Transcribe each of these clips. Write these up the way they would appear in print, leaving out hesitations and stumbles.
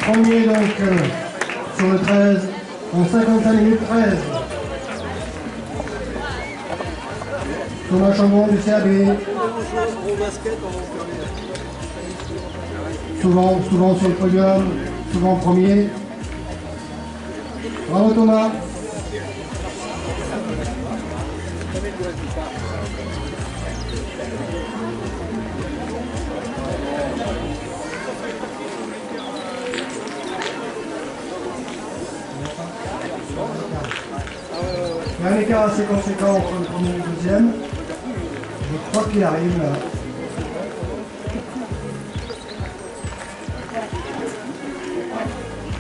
Premier donc sur le 13 en 55 minutes 13. Thomas Chambon du CAB. Souvent sur le podium, souvent premier. Bravo Thomas. Il y a un écart assez conséquent entre le premier et le deuxième. Je crois qu'il arrive là.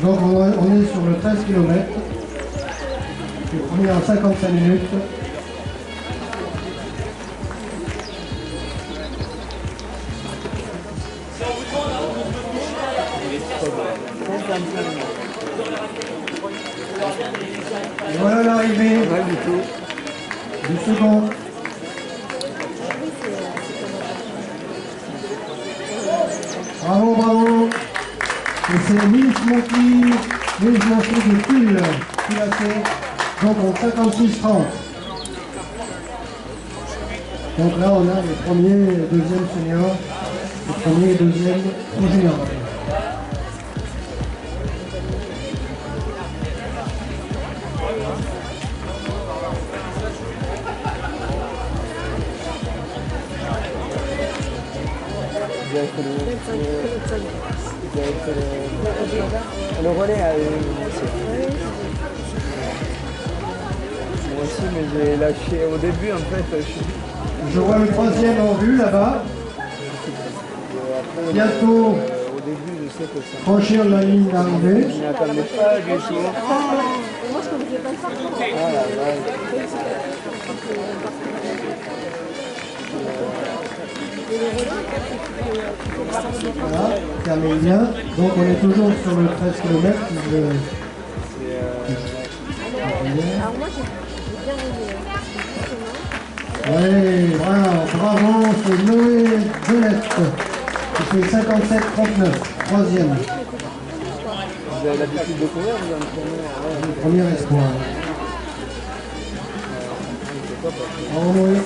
Donc on est sur le 13 km. Le premier en 55 minutes. Et voilà l'arrivée du second. Bravo, bravo. Et c'est Nils Monkey de Tulle qui l'a fait. Donc en 56-30. Donc là on a les premiers et deuxièmes seniors. Les premiers et deuxièmes juniors. Le relais a moi aussi, mais j'ai lâché au début en fait. Je vois le troisième en vue là-bas. Bientôt au début, je sais que ça. Franchir la ligne d'arrivée. Je n'attendais pas du tout. Moi, je ne pouvais pas le faire. Ah la vache. Voilà, termine bien. Donc on est toujours sur le 13 km. Alors moi, j'ai bien aimé. Oui, voilà, bravo, c'est Noé Genette qui fait 57-39, troisième. Vous avez l'habitude de courir, vous entraînez? Premier espoir. Bravo Noé.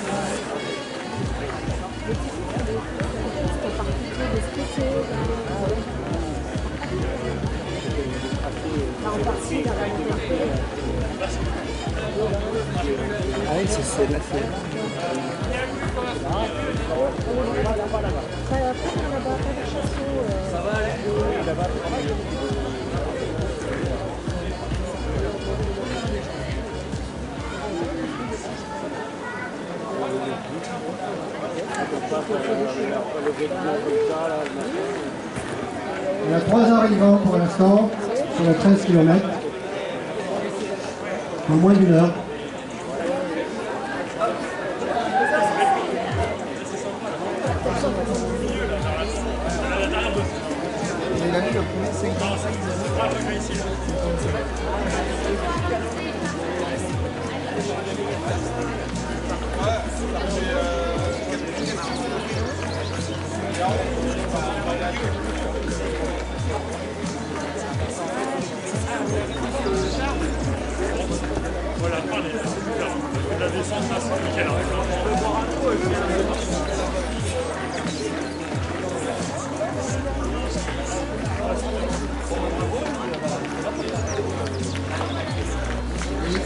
Ah oui, c'est là, c'est... Ça va aller. Il y a 3 arrivants pour l'instant sur les 13 km. En moins d'une heure. Il a mis le premier 55. Voilà, la descente, là, c'est nickel.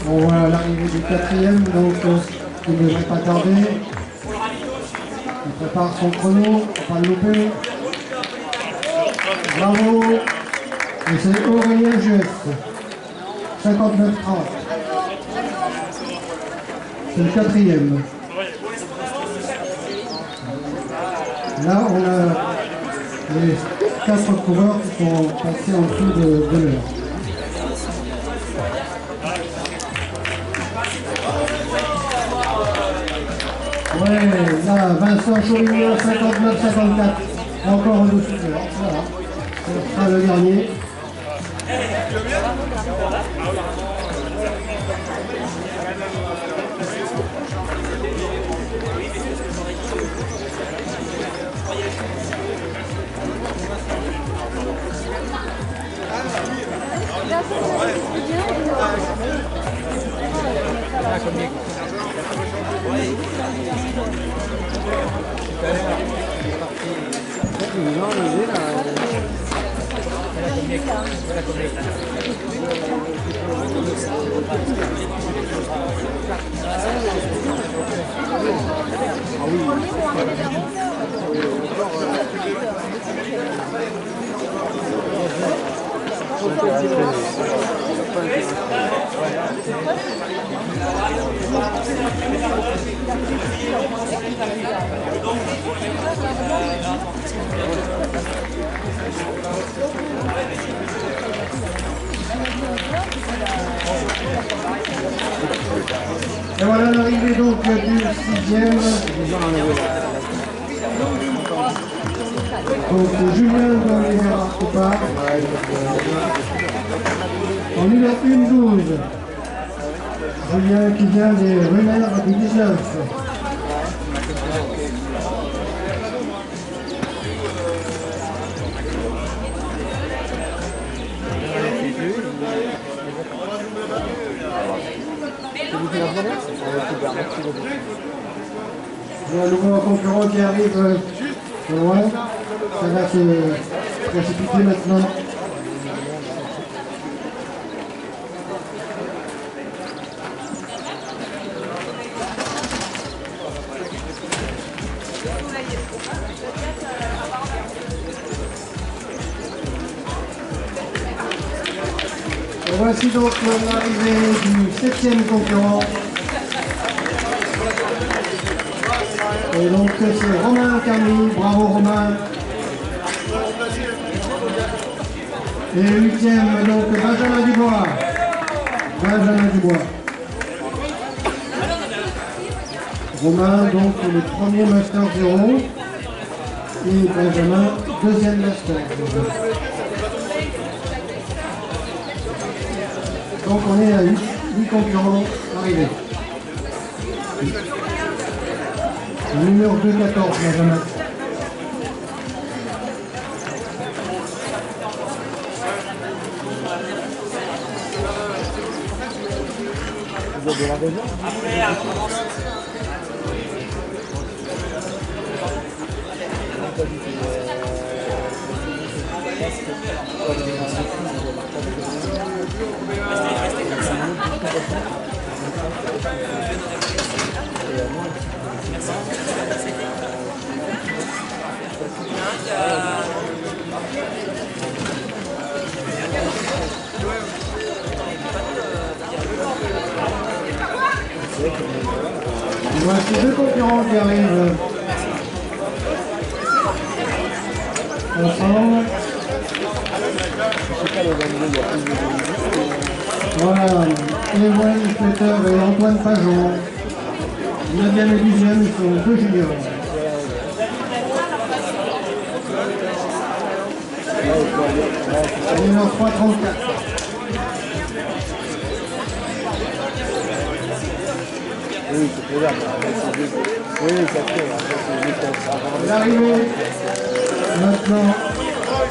On voit l'arrivée du quatrième, donc il ne devrait pas tarder. Il prépare son chrono, pour pas le louper. Bravo. Et c'est Aurélien Juès. 59-30. C'est le quatrième. Là, on a les 4 coureurs qui sont passés en dessous de l'heure. Ouais, là, Vincent Chauvignon, 59-54. Encore en dessous de l'heure. Voilà. Ce sera le dernier. Et voilà l'arrivée donc du 6e. Donc Julien dans les part. En numéro 1-12. Julien qui vient des Renards du 19. Il y a un nouveau concurrent qui arrive de loin. Ça va se précipiter maintenant. Et voici donc l'arrivée du 7e concurrent. Et donc c'est Romain Camille, bravo Romain. Et 8e donc Benjamin Dubois. Benjamin Dubois. Romain donc le premier Master 0. Et Benjamin, deuxième Master 0. Donc on est à 8 concurrents arrivés. Numéro 2-14, Benjamin. Vous avez de la région? Voici deux concurrents qui arrivent ensemble. Voilà, Ewan Peter et Antoine Pajon. 9e et 10e, ils sont deux juniors. Numéro 3-34. Oui, c'est faisable. Oui, ça fait. L'arrivée maintenant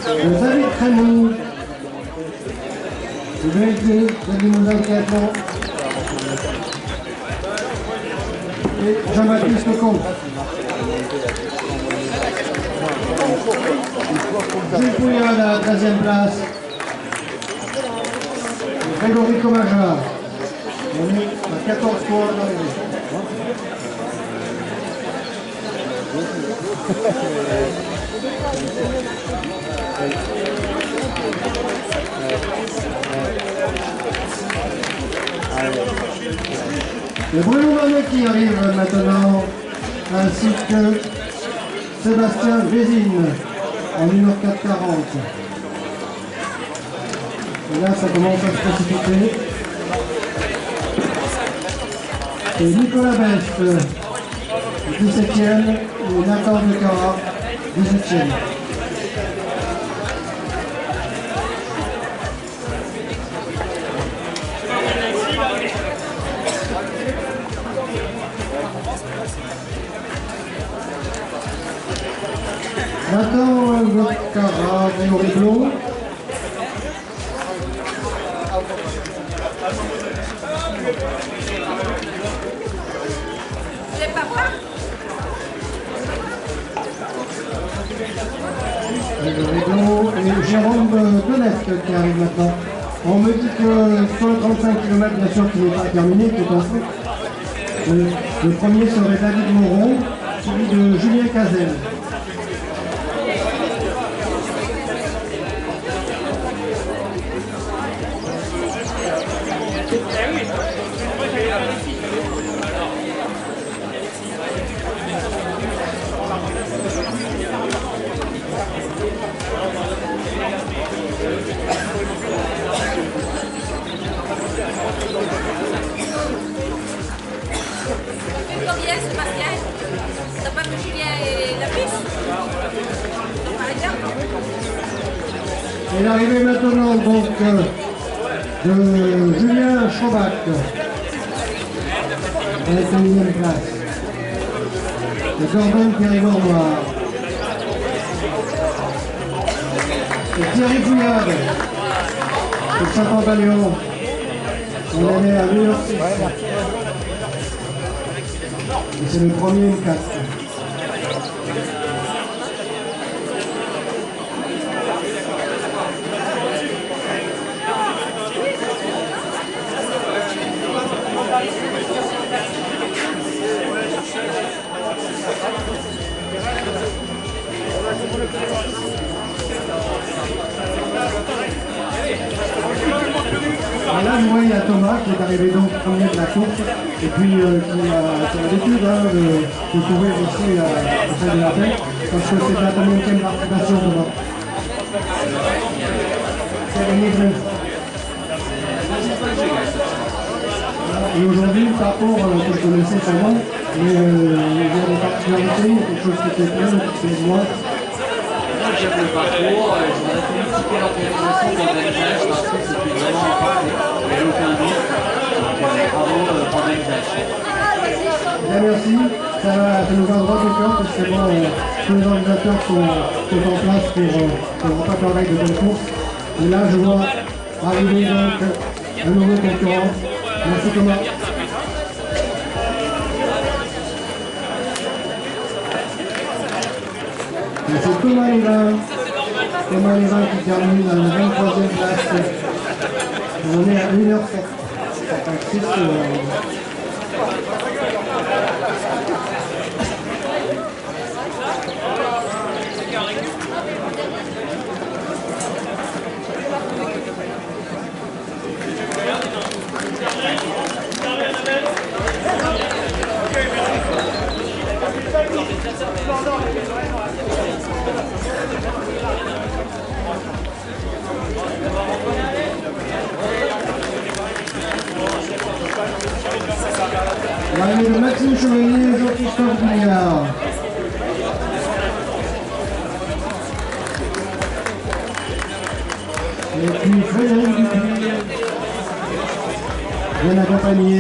de David Crémou, du VLT, de Limousin Triathlon, et Jean-Baptiste Lecomte. Gilles Pouillard à la 13e place. Grégory Comaja. On est à 14 points d'arrivée. Le Bruno Manet qui arrive maintenant, ainsi que Sébastien Vézine en numéro 440. Et là, ça commence à se précipiter. Et Nicolas Best, 17e, et Nathan Decara, 18e. Nathan Decara, Grégory Blond. Jambes de l'Est qui arrive maintenant. On me dit que sur le 35 km, bien sûr, qui n'est pas terminé, qui est en cours. Le premier serait David Moreau, suivi de Julien Cazel. Combien, Sébastien? T'as pas que Julien et la piste? Par exemple? Et l'arrivée maintenant donc de Julien Chaubac avec la 9e place. Et Gordon Périgord-Noir. Et Thierry Fouillade de Saint-Pantaléon. On en est à 1h06. Et c'est le premier M4. Là, vous voyez, il y a Thomas qui est arrivé donc premier de la course et puis qui a l'habitude de courir aussi à celle de la paix parce que c'est la 30e participation Thomas. C'est gagné plein. Et aujourd'hui, le parcours que je connaissais son nom, mais il y a des particularités, quelque chose qui était plein, qui était moi. J'aime le parcours, je voudrais féliciter l'organisation d'organisation parce que c'était vraiment parfait, il n'y a aucun doute. Donc bravo pour l'organisation. Bien merci, ça nous va droit au cœur parce que bon, tous les organisateurs sont en place pour pas travailler de bonne course. Et là je vois arriver donc un nouveau concurrent. Merci Thomas. Et c'est Thomas Lévin qui termine à la 23e place. On est à 1h07. L'arrivée de Maxime Chevalier et Jean-Christophe Bouillard. Et puis Frédéric Dupuis, bien accompagné.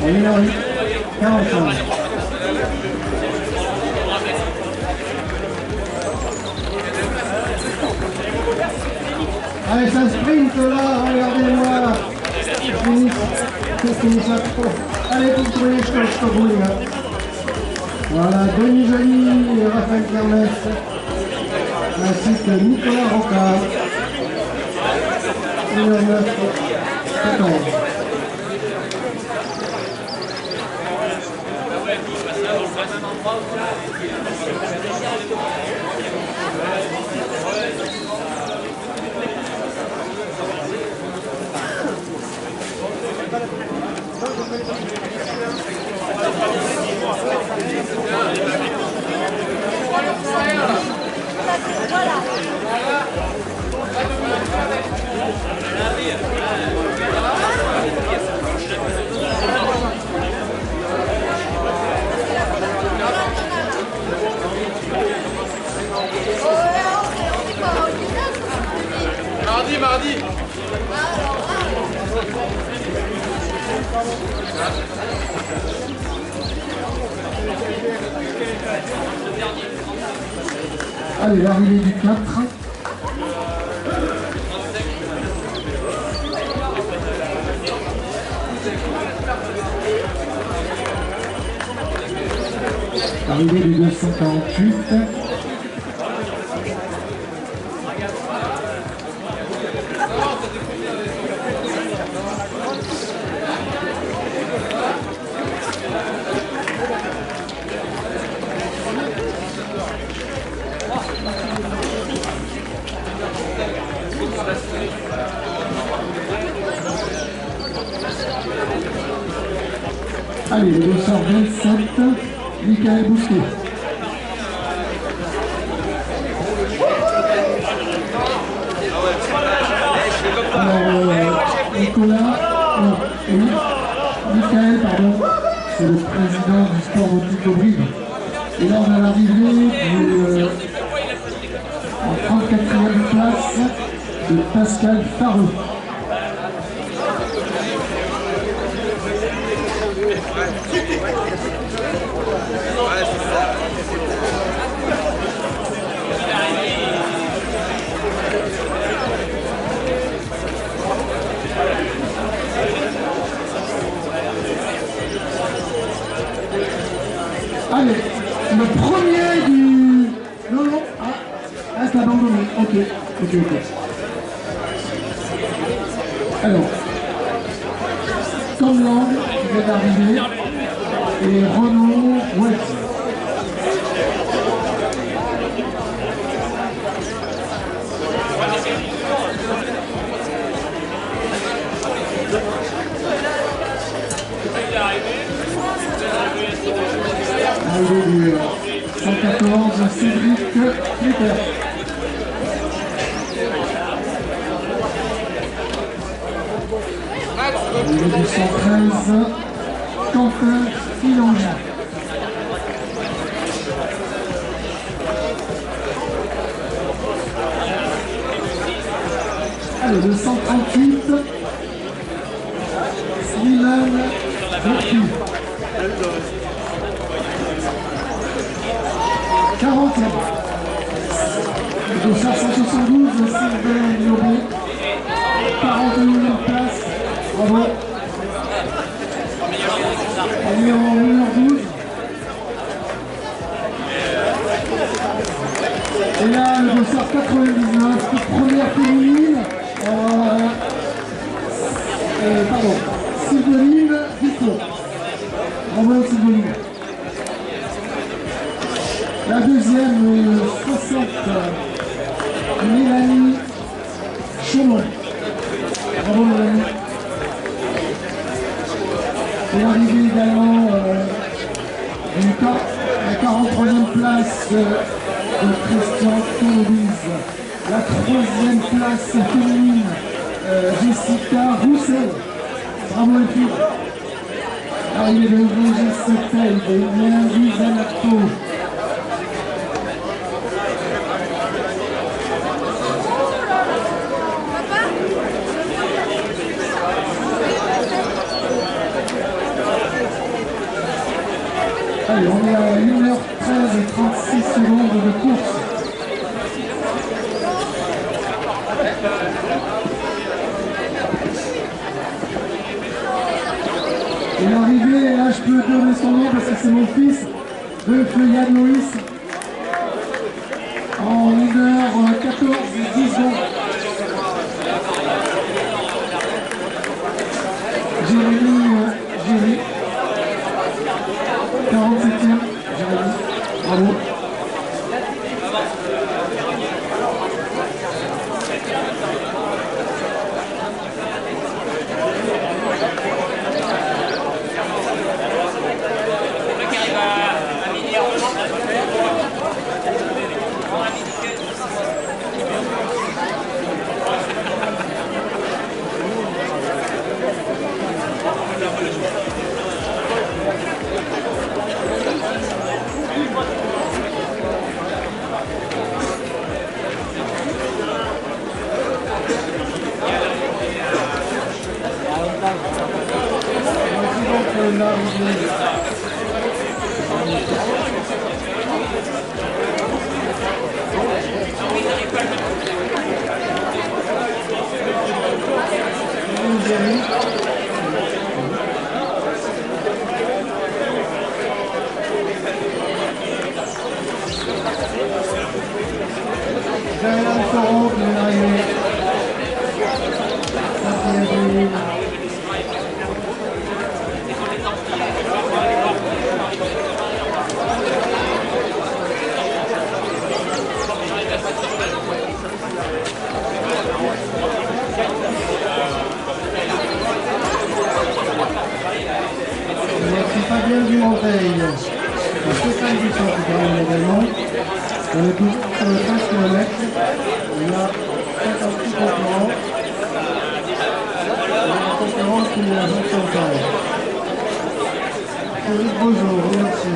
Et Henri, 45. Allez, ça sprint là, regardez-moi. Allez, vous trouvez jusqu'au bout, les gars. Voilà, Denis Joly et Raphaël Kermès, ainsi que Nicolas Rocard. 1h09, 14. Mardi. Allez, l'arrivée du 4. Arrivée du 248. Allez, le dossard 27, Michael Bousquet. Alors, Nicolas, oui, Michael, pardon, c'est le président du sport nautique d'Aubry. Et là, on a l'arrivée en 34e place de Pascal Fareux. Allez, le premier du... Non, non, c'est abandonné. Ok. Alors, Tom Lang qui vient d'arriver et Renaud Wells. Arrivé du 114, Cédric Cléter. Arrivé du 113, Quentin Filange. Allez, le 138, Slimane Vertu. 40e. Le 172, Sylvain Niobé. 41e place. Bravo. On est en 1h12. Et là, le dossard 99, toute première féminine. Pardon, Sylvaine Vico. Bravo Sylvaine. La deuxième, 60, Mélanie Chaumont. Bravo Mélanie. Et l'arrivée également la 43e place de Christian Toulouse. La 3e place féminine, Jessica Roussel. Bravo les filles. L'arrivée de Roger Setel, de Lundi Zanato. Allez, on est à 1h13 et 36 secondes de course. Et l'arrivée, là je peux donner son nom parce que c'est mon fils, de Yann Loïs, en 1h14 et 10 secondes. Jérémy, 47e, Jérémy, bravo. On est toujours sur le 13 km. Il y a 56 concurrents. Il y a un concurrent qui est à 25 ans. Philippe Bozo, merci.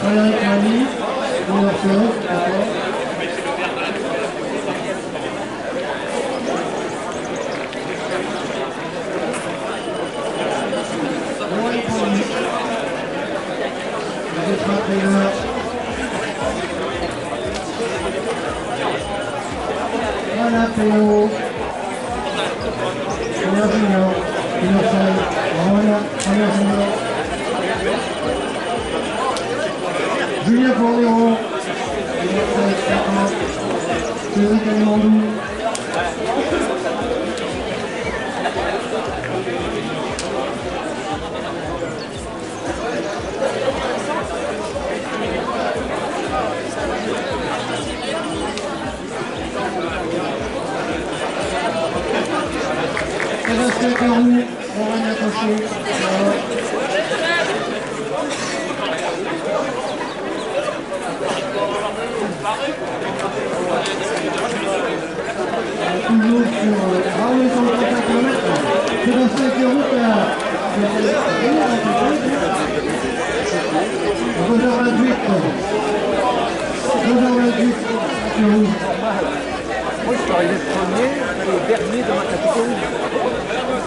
Frédéric Mali, merci. Voilà, Péo. Junior Junior. Innocent. Voilà, Junior Junior. Julien Fournero. Cédric Alimandou. Sébastien Carou, Oran Attaché. Toujours sur Raoul sur le 35 km. Sébastien Carou qui a 2h28. 2h28 Carou. Moi, je suis arrivé premier et dernier dans ma catégorie.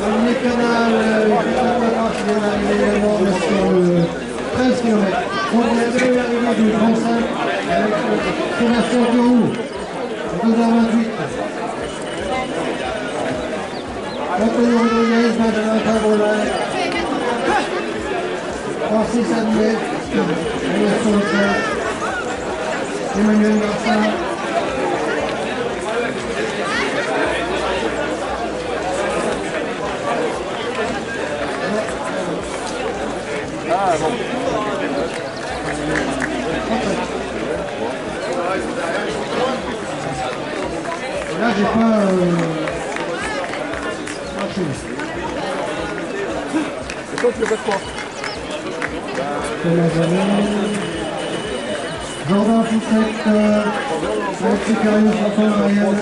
Le canal qui est arrivé également sur le 13 km. On est arrivé du 35 avec Sébastien Carou. 2h28. Antonio Rodriguez, Benjamin Cabrolin. Francis Admet. Sur le 13. Emmanuel Martin. Ah bon. Là, j'ai pas Et toi, tu le fais quoi? Jordan Poussette, Alexis Carius, Antoine Marielle,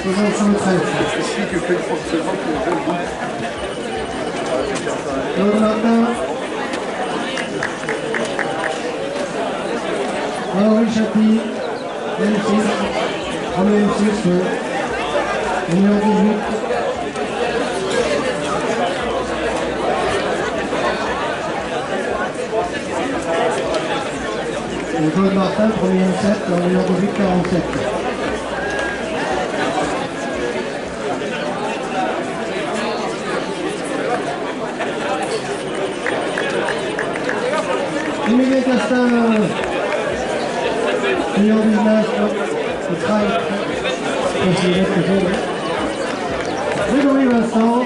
toujours sur le 13. Claude Martin, Henri Chapi, M6, premier M6, numéro 18. Et Claude Martin, premier M7, numéro 18, 47. Emilien Castin, numéro 19, le trail. Grégory Vincent,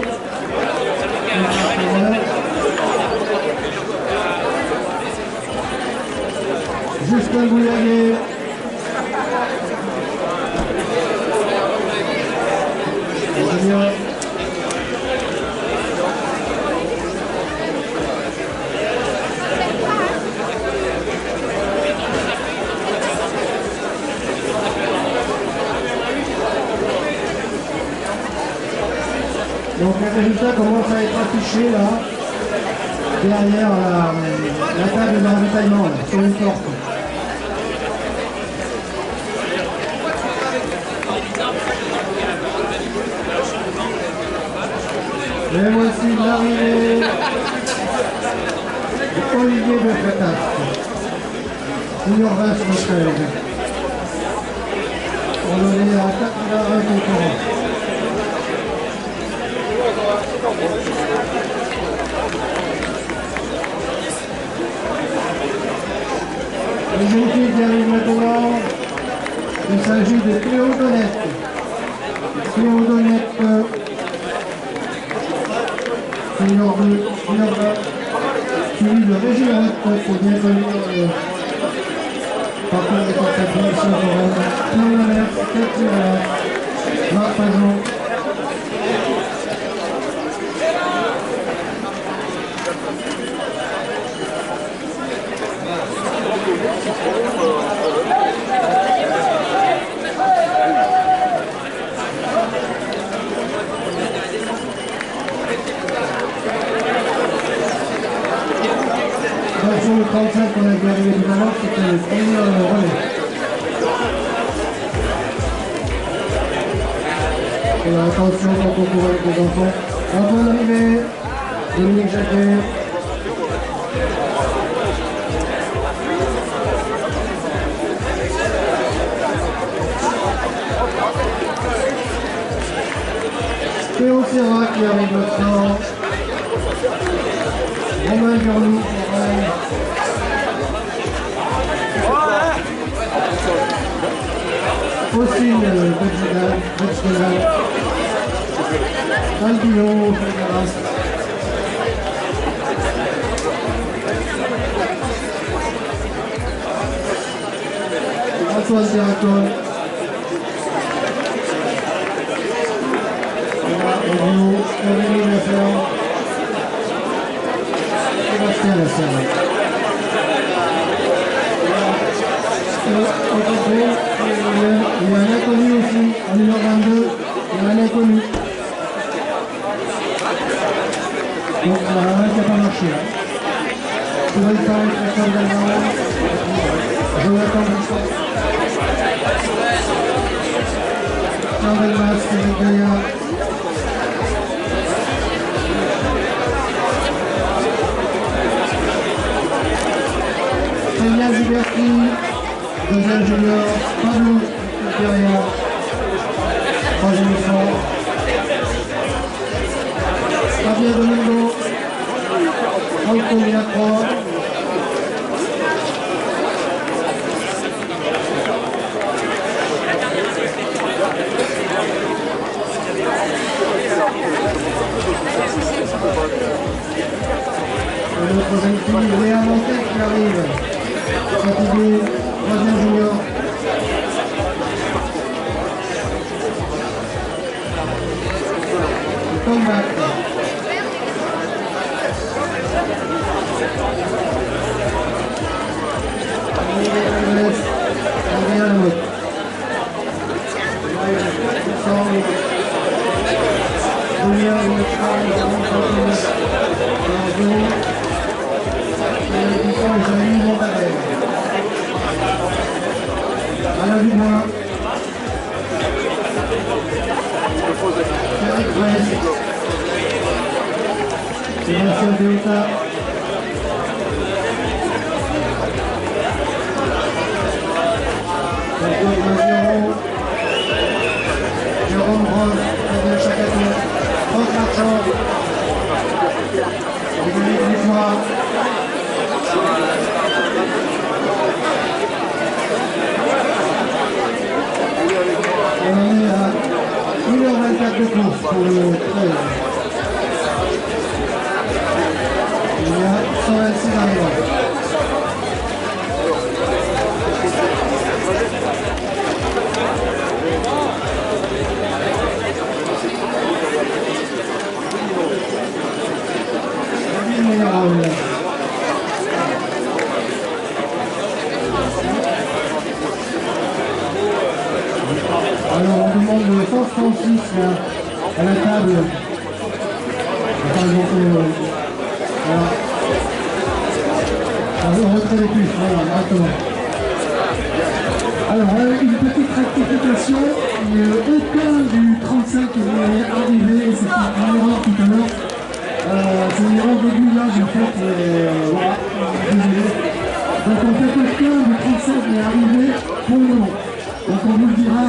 Justin Bouillaguet, Julien. Donc les résultats commencent à être affichés là, derrière la table de ravitaillement, sur une porte. Et voici l'arrivée d'Olivier de Frétas, junior 20 sur le 13. On est à 81 concurrents. Les jeunes filles qui arrivent maintenant, il s'agit de Cléo Donnette. Cléo Donnette, senior 2, senior 20, suivi de Régis Lorette, qui est bien connu par contre des compétitions foraines. Cléo Donnette, 4 tireurs. Marc Pajot. Sur le 35 qu'on a vu arriver tout à l'heure, c'était le premier relais. Et attention quand on court avec les enfants. Antoine Rivet, Dominique Jacquet. Théo Serra qui arrive maintenant. Romain Gurnou, Faustine Betchedal, Albino Fagaras, Antoine Diracon, Aurélie Laferme, Sébastien Laferme. Il y a un inconnu aussi, en numéro 22, il y a un inconnu. Donc il y en a un qui n'a pas marché. Cyril Paris, Christophe Delvaux, Jonathan Bouchard, Pierre Delmas, Eric Gaillard, Fabien Ziberti, deuxième junior, Pablo Peria, troisième effort, Fabien Domingo, Franco Villacroix, et notre jeune fille Léa Montet qui arrive. Fatigué, troisième junior. Comeback. Adrien Lamotte. Julien Alain Dubois, Eric Brest, Sébastien Deota, Jérôme Brosse, Fabien Chacaton, Franck Marchand, Dominique Victoire, et on est à 1h24 de course pour le 13. Il y a 126 arrivants. Alors on demande le 136 à la table. Par exemple, voilà. On retrait les puces, voilà, exactement. Alors, une petite rectification, aucun du 35 qui est arrivé, c'est une erreur tout à l'heure. C'est une erreur d'aiguillage en fait, voilà, désolé. Donc en fait, aucun du 35 n'est arrivé pour le moment. Donc on vous le dira,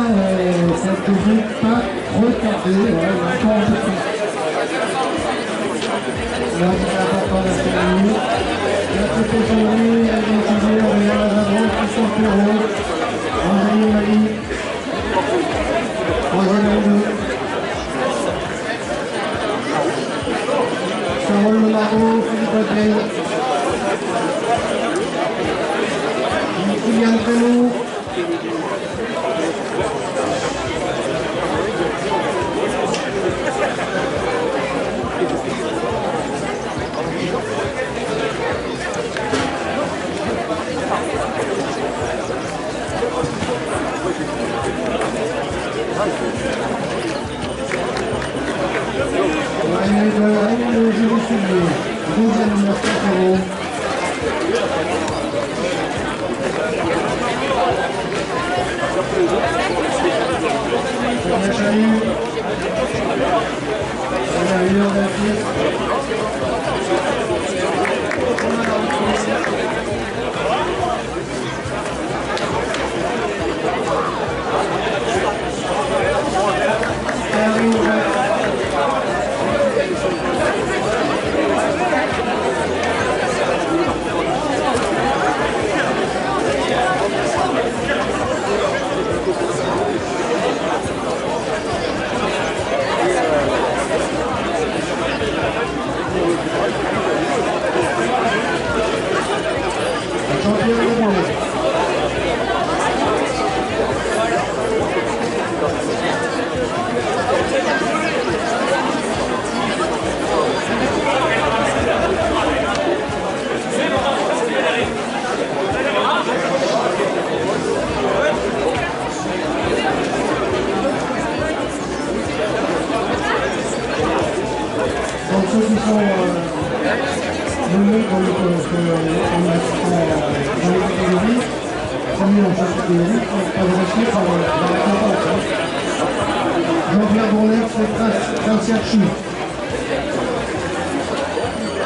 ça ne devrait pas retarder, voilà, il y a encore un peu de temps. Là, c'est important d'assurer. La protection, elle est utilisée, on est à la droite, Christophe Perrault, Anthony Mali, troisième Aldo, Carole Lemarot, Philippe Audrey, Kylian Prémont, le jury soulier. Deuxième 900 euros. Premier chalut. On a eu un pied. Donc ceux qui sont venus dans les catégories, promis dans chaque catégorie, sont adressés par la récompense. Jean-Pierre Bourlet, c'est Prince-Yachou.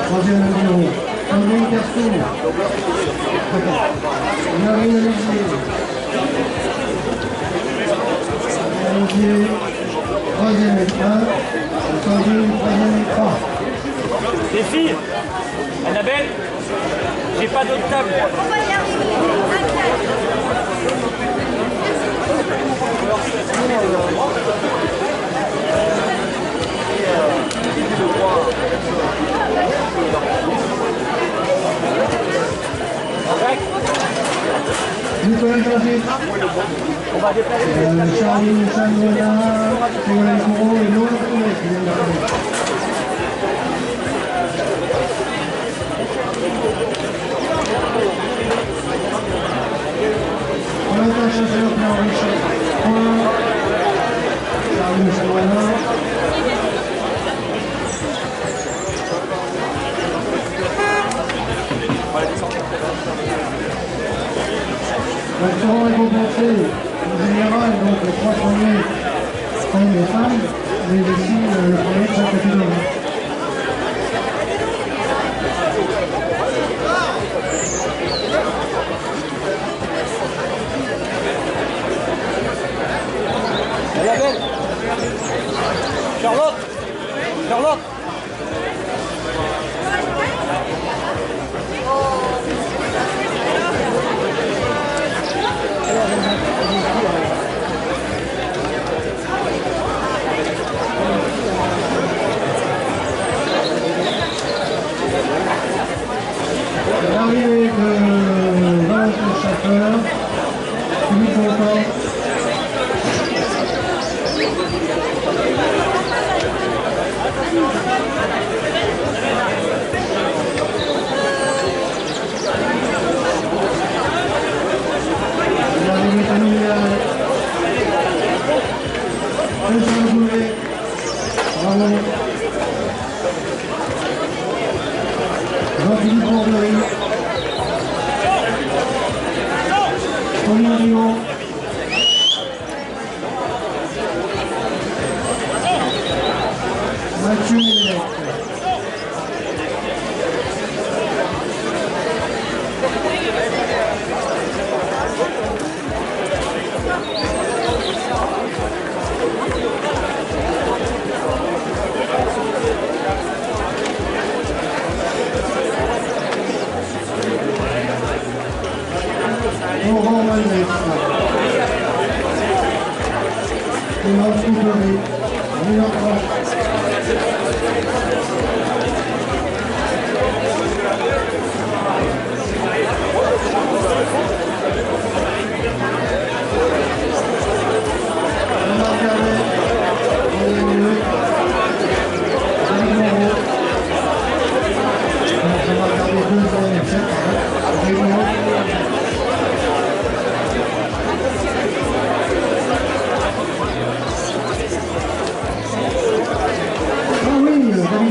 Troisième numéro. Sandrine Carson. Marine Olivier. Troisième écran. Sandrine, troisième écran. Les filles, Annabelle, j'ai pas d'autre table. On va y arriver. Nicolas José. Charlie Chandrona, Ségolène Courreau et Laura Poulet qui viennent d'arriver. Valentin Chasseur, Pierre Richard, point. Charlie Chandrona. Donc seront récompensés en général donc les trois premiers hommes et femmes, mais aussi le premier de chaque catégorie. Annabelle, Charlotte, Charlotte. L'arrivée de Valentin Chasseur, Philippe Bontemps. L'arrivée familiale. Jean Boulet. Bravo. Jean-Philippe Bourbery. Tony Lyon. Mathieu Mélec. Laurent Mallet. Clément Coupery.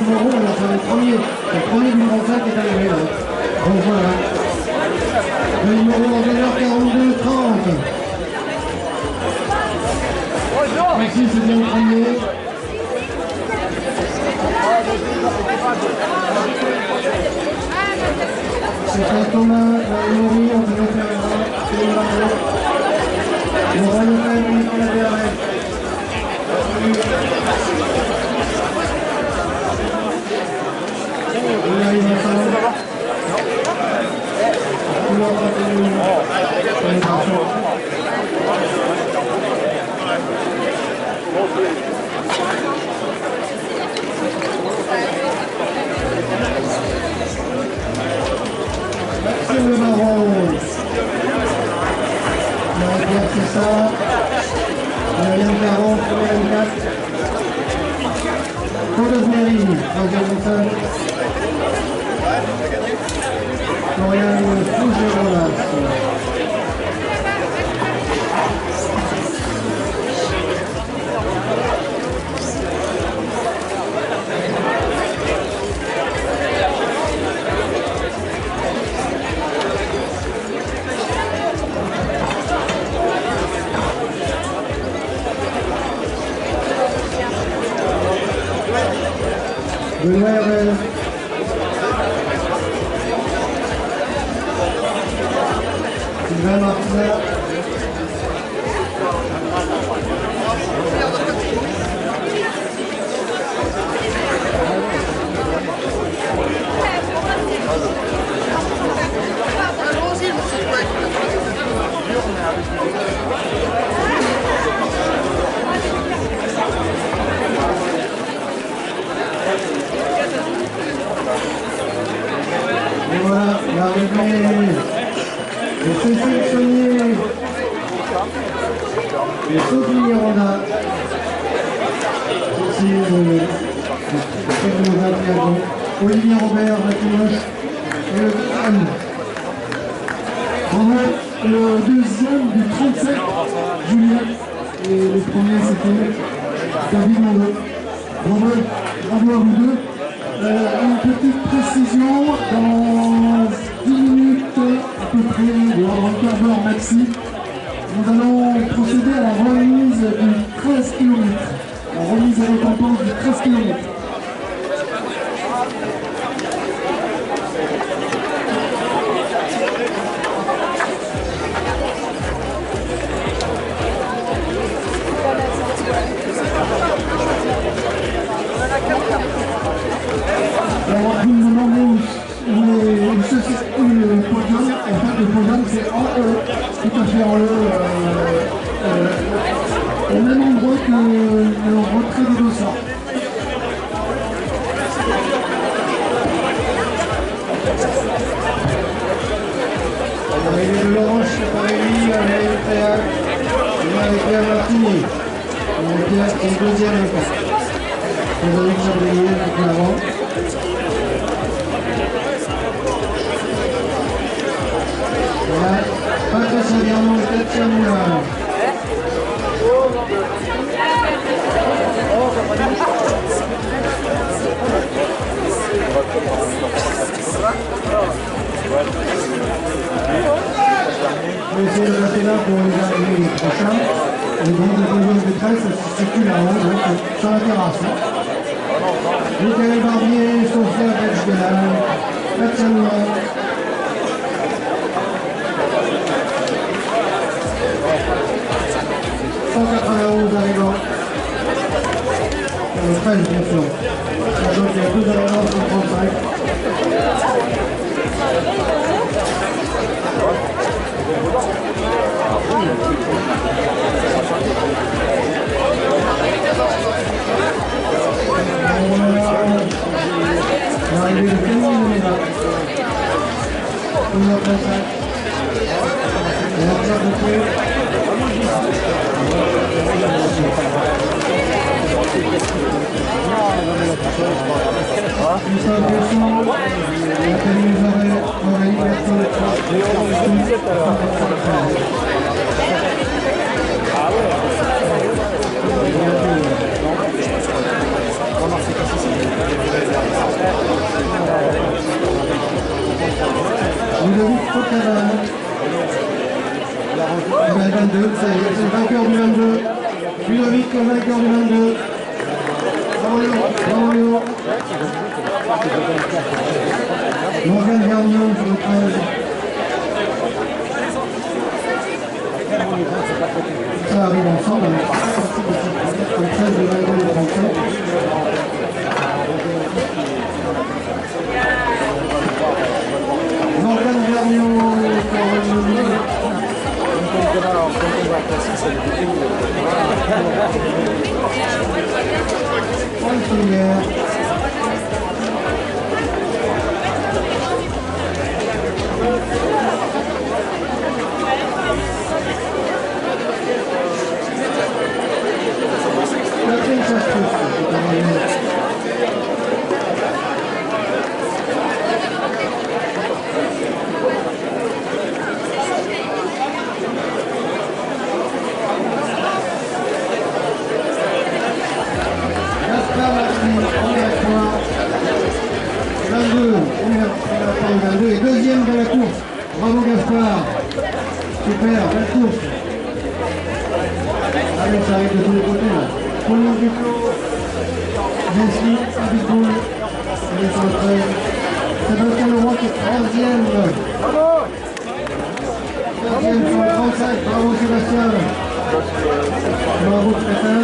numéro, on a fait le premier du 35 est arrivé là. Donc voilà. Le numéro en 2h42-30. Maxime c'est bien le premier. C'est un Thomas, Laurie, on peut faire un Laurent Lefebvre, on est dans la DRS. On arrive à ça. Maxime Le Baron. C'est ça. Yann Caron, premier M4. Codosmeri, troisième personne. Florian Fougerolas. Benoît Herel. Sylvain Martinet. Et voilà, l'arrivée de Cécile Saunier et Sophie Miranda. Cécile, Olivier Robert, Matimoche et le Anne. Bravo, le deuxième du 37, Julien. Et le premier, c'était David Mondot. Bravo, bravo à vous deux. Une petite précision, dans 10 minutes à peu près, ou un quart d'heure maxi, nous allons procéder à la remise du 13 km. La remise et récompense du 13 km. Alors, vous me demandez où se situe le podium. En fait, le podium, c'est en E, tout à fait en E, au même endroit que le retrait des dossards. Arrivée de Laurent Chaparelli avec Théâtre et avec Pierre Martini. Pierre est le deuxième encore. Nous allons Chabrier avec l'avant. Voilà, Patricia Garnon et Katia Moulin. Je vais essayer de rester là pour les arrivées prochains. Et donc le podium de 13 se situe là-haut, donc sur la terrasse. Michael Barbier, Sophia Belchbelal, Katia Moulin. Arrivant. 13 bien sûr. Sachant qu'il y a 2 arrivants sur 35. L'arrivée de Camille Lemena. 1h35. Et la Pierre Bouquet. Cocabane. Le 22, c'est le vainqueur du 22. Ludovic, le vainqueur du 22. Bravo Léo, bravo Léo. Morgane Vernion sur le 13. Ça arrive ensemble avec le 13, le 22 et le 37. Morgane Vernion pour le milieu. Et deuxième de la course. Bravo Gaspard. Super, belle course. Allez, ça arrive de tous les côtés là. Pauline Duclos, Jessie, Abicoul, elle est sur le 13. Sébastien Leroy qui est troisième. Troisième sur le 35. Bravo Sébastien. Bravo Crétin.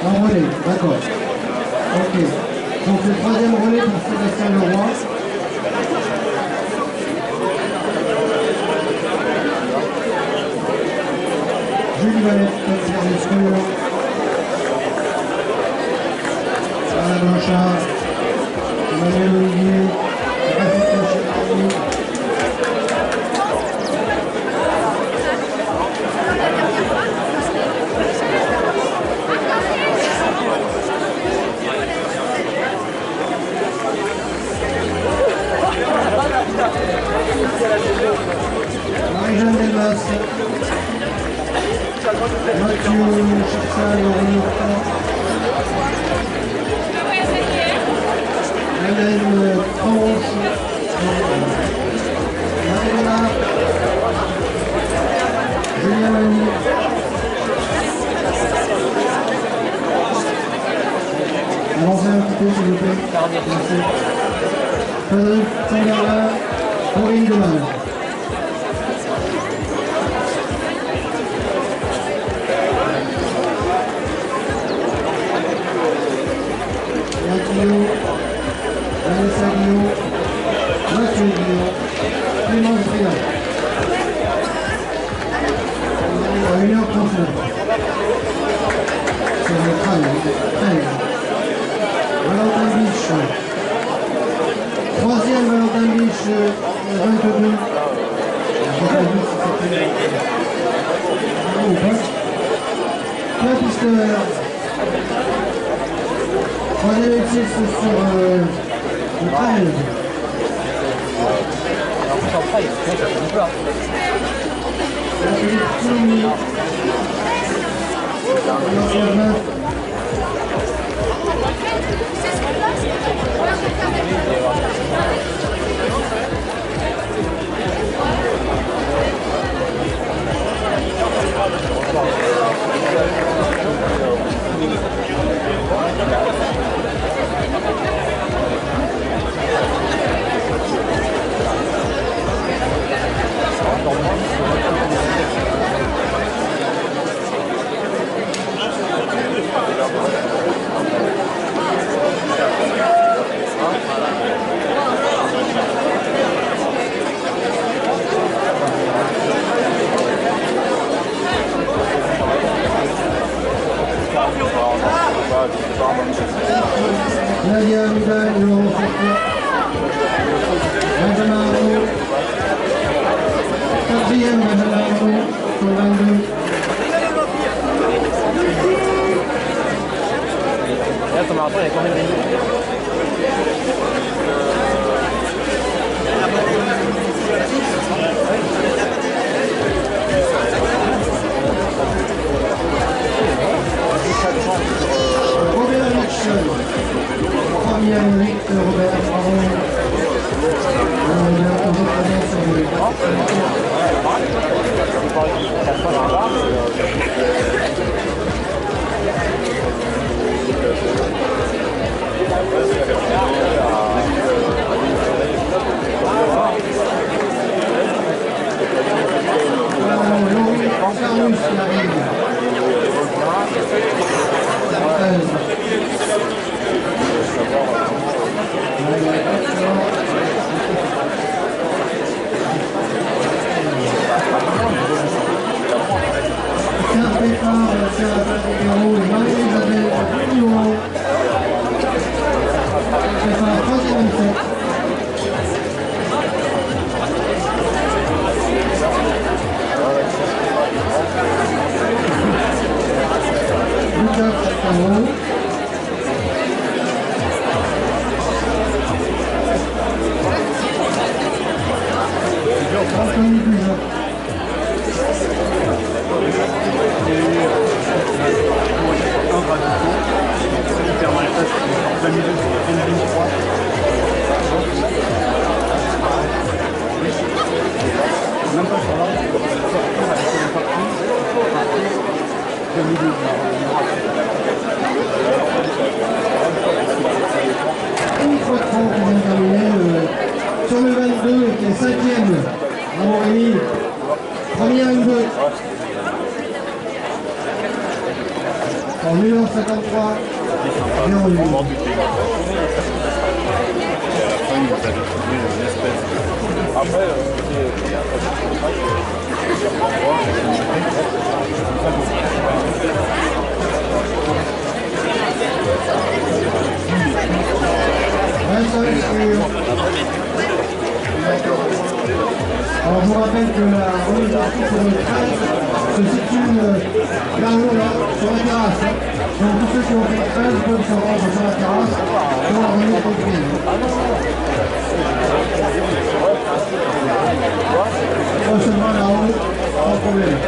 En relais, d'accord. Ok. Donc le troisième relais pour Sébastien Leroy. Julie Valette, Pierre Lescour. Sarah Blanchard. Emmanuel Olivier. Rafik Cachet. Marie-Jeanne Delmas, Mathieu Chassal, Hélène Tranche, Marie-Léna, Julien Mani, avancez un petit peu s'il vous plaît. Merci. Frédéric Sangarla, Corinne Demange. Guillaume, Vanessa Guillaume, Mathieu Guillaume, Clémence Briand. À 1h39. C'est le 13. Valentin Biche. Troisième Valentin Biche, 22. Je ne sais pas si c'était ou pas. Pierre Pister. Troisième exil sur le 13. Philippe Toumi. Nadia Vidal, numéro 7. Benjamin Arnaud. Quatrième Benjamin Arnaud, sur le 22. Là, ton marathon, il y a combien de minutes? Robert Mitchell. qui arrive. 13. Départ, c'est la fin du bureau, Marie-Isabelle Bouillon. C'est la troisième essai. Lucas Caro. Anthony Buja. Une fois 30 qui vient de terminer sur le 22 qui est 5e. Bravo Rémi. Première une 2. En 1h53. 0,8. Alors je vous rappelle que la remise d'article pour le 13 se situe là-haut, là, sur la terrasse. Donc tous ceux qui ont fait le 13 peuvent se rendre sur la terrasse pour la remise comprise. On recevra là-haut, sans problème.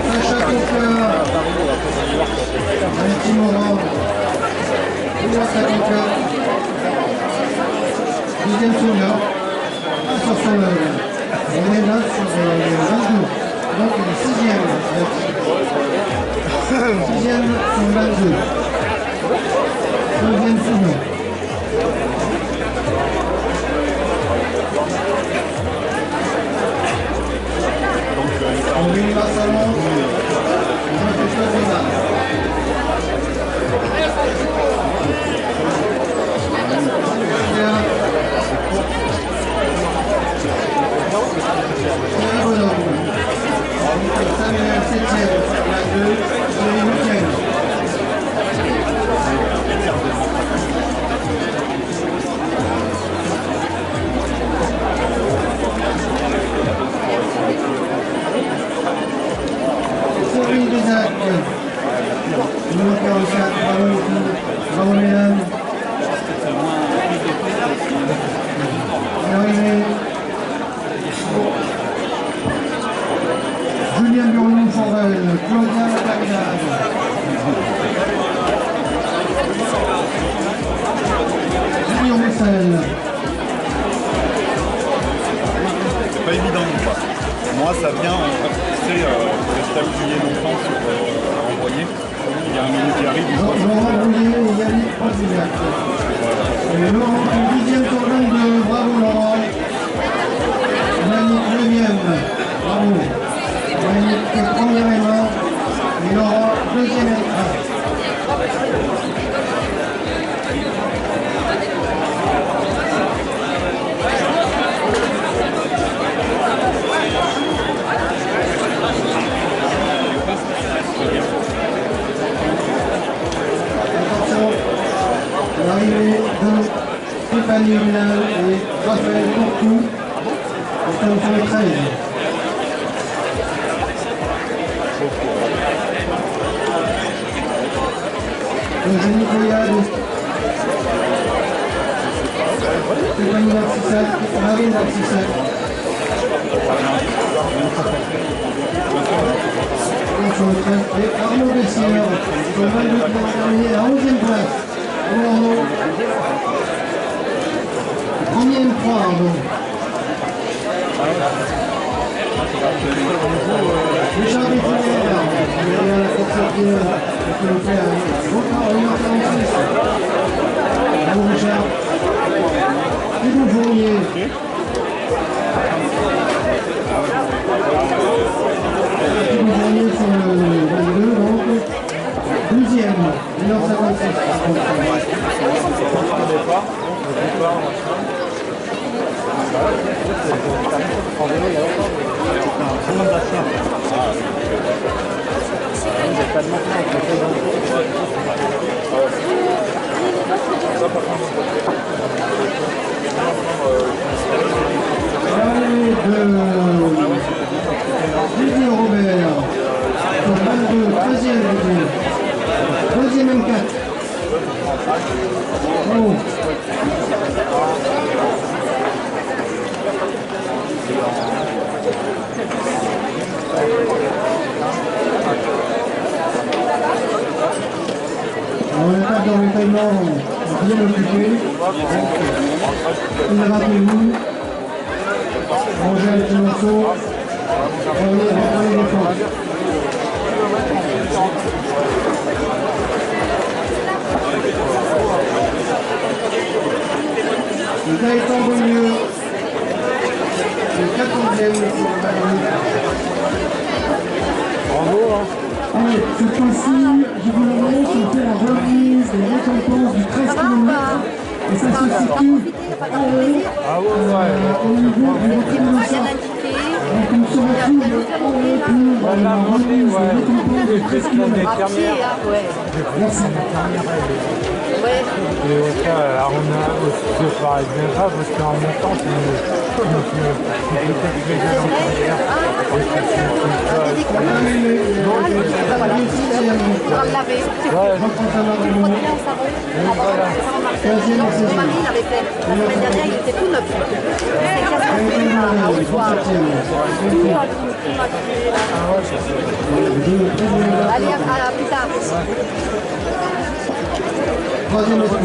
Sacha Coquin, Alexis Morin, Benoît Sacoquin, 10e Sonia, sur son on est là sur le 22, donc il est 6e, 6e sur le 22, 2e Sonia. Henri Marsalon, Jean-Christophe Renard. Samuel 7e, la 2, Thierry 8e. Thierry Bézac, numéro 44, bravo les filles, bravo mesdames. Arrivé. Julien Burlon-Forel, Claudia Bagdad. Julien Messel. C'est pas évident. Moi, ça vient, tu sais, rester appuyé longtemps sur envoyer. Il y a un minute qui arrive. Laurent Brouillet et Yannick Prosillac. Et Laurent, 10e sur 22, bravo Laurent. Yannick 9e, bravo. Yannick 1er et mort. Et Laurent 2e et 1. L'arrivée de Stéphanie Rinal et Raphaël Courtou, qui sont sur le 13. Eugénie Coyade, Stéphanie Narcissac, Marie Narcissac. Sur le 13. Et Arnaud Bessière, sur le 22 qui va terminer à 11e place. Arnaud. Premier M3, Arnaud. Richard Bétinière, qui est à la course à pied, qui nous fait un beau travail en 46. Bravo Richard. départ, machin. En vélo, il y a longtemps. C'est un bon bassin. Il n'y a pas de maintenant. Didier Robert, sur 22, 13e vidéo. Deuxième M4. Bravo. On est pas dans le paiement bien occupé. Il rappelez-vous. Manger avec le morceau. Reprenez les forces. Gaëtan Beaulieu, le 14e pour la Bravo, hein. Allez, cette fois-ci, je vous l'annonce, on fait la remise des récompenses du 13 km. Et ça se situe Ah ouais, au niveau du retrait de ça. Donc on se retrouve pour la remise des récompenses du 13 km. Merci. Et ça, on a aussi pareil bien grave parce qu'en même temps, c'est Allez, à plus tard. troisième espoir.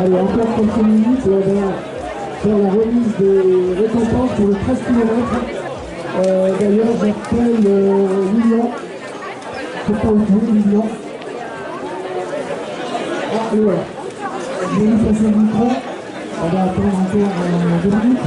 Allez, encore quelques minutes et on va faire la remise des récompenses pour le 13 km. D'ailleurs, j'appelle Lilian. Je ne sais pas où il est, Lilian. Ah, et voilà. Je vais lui passer le micro. On va attendre encore 2 minutes.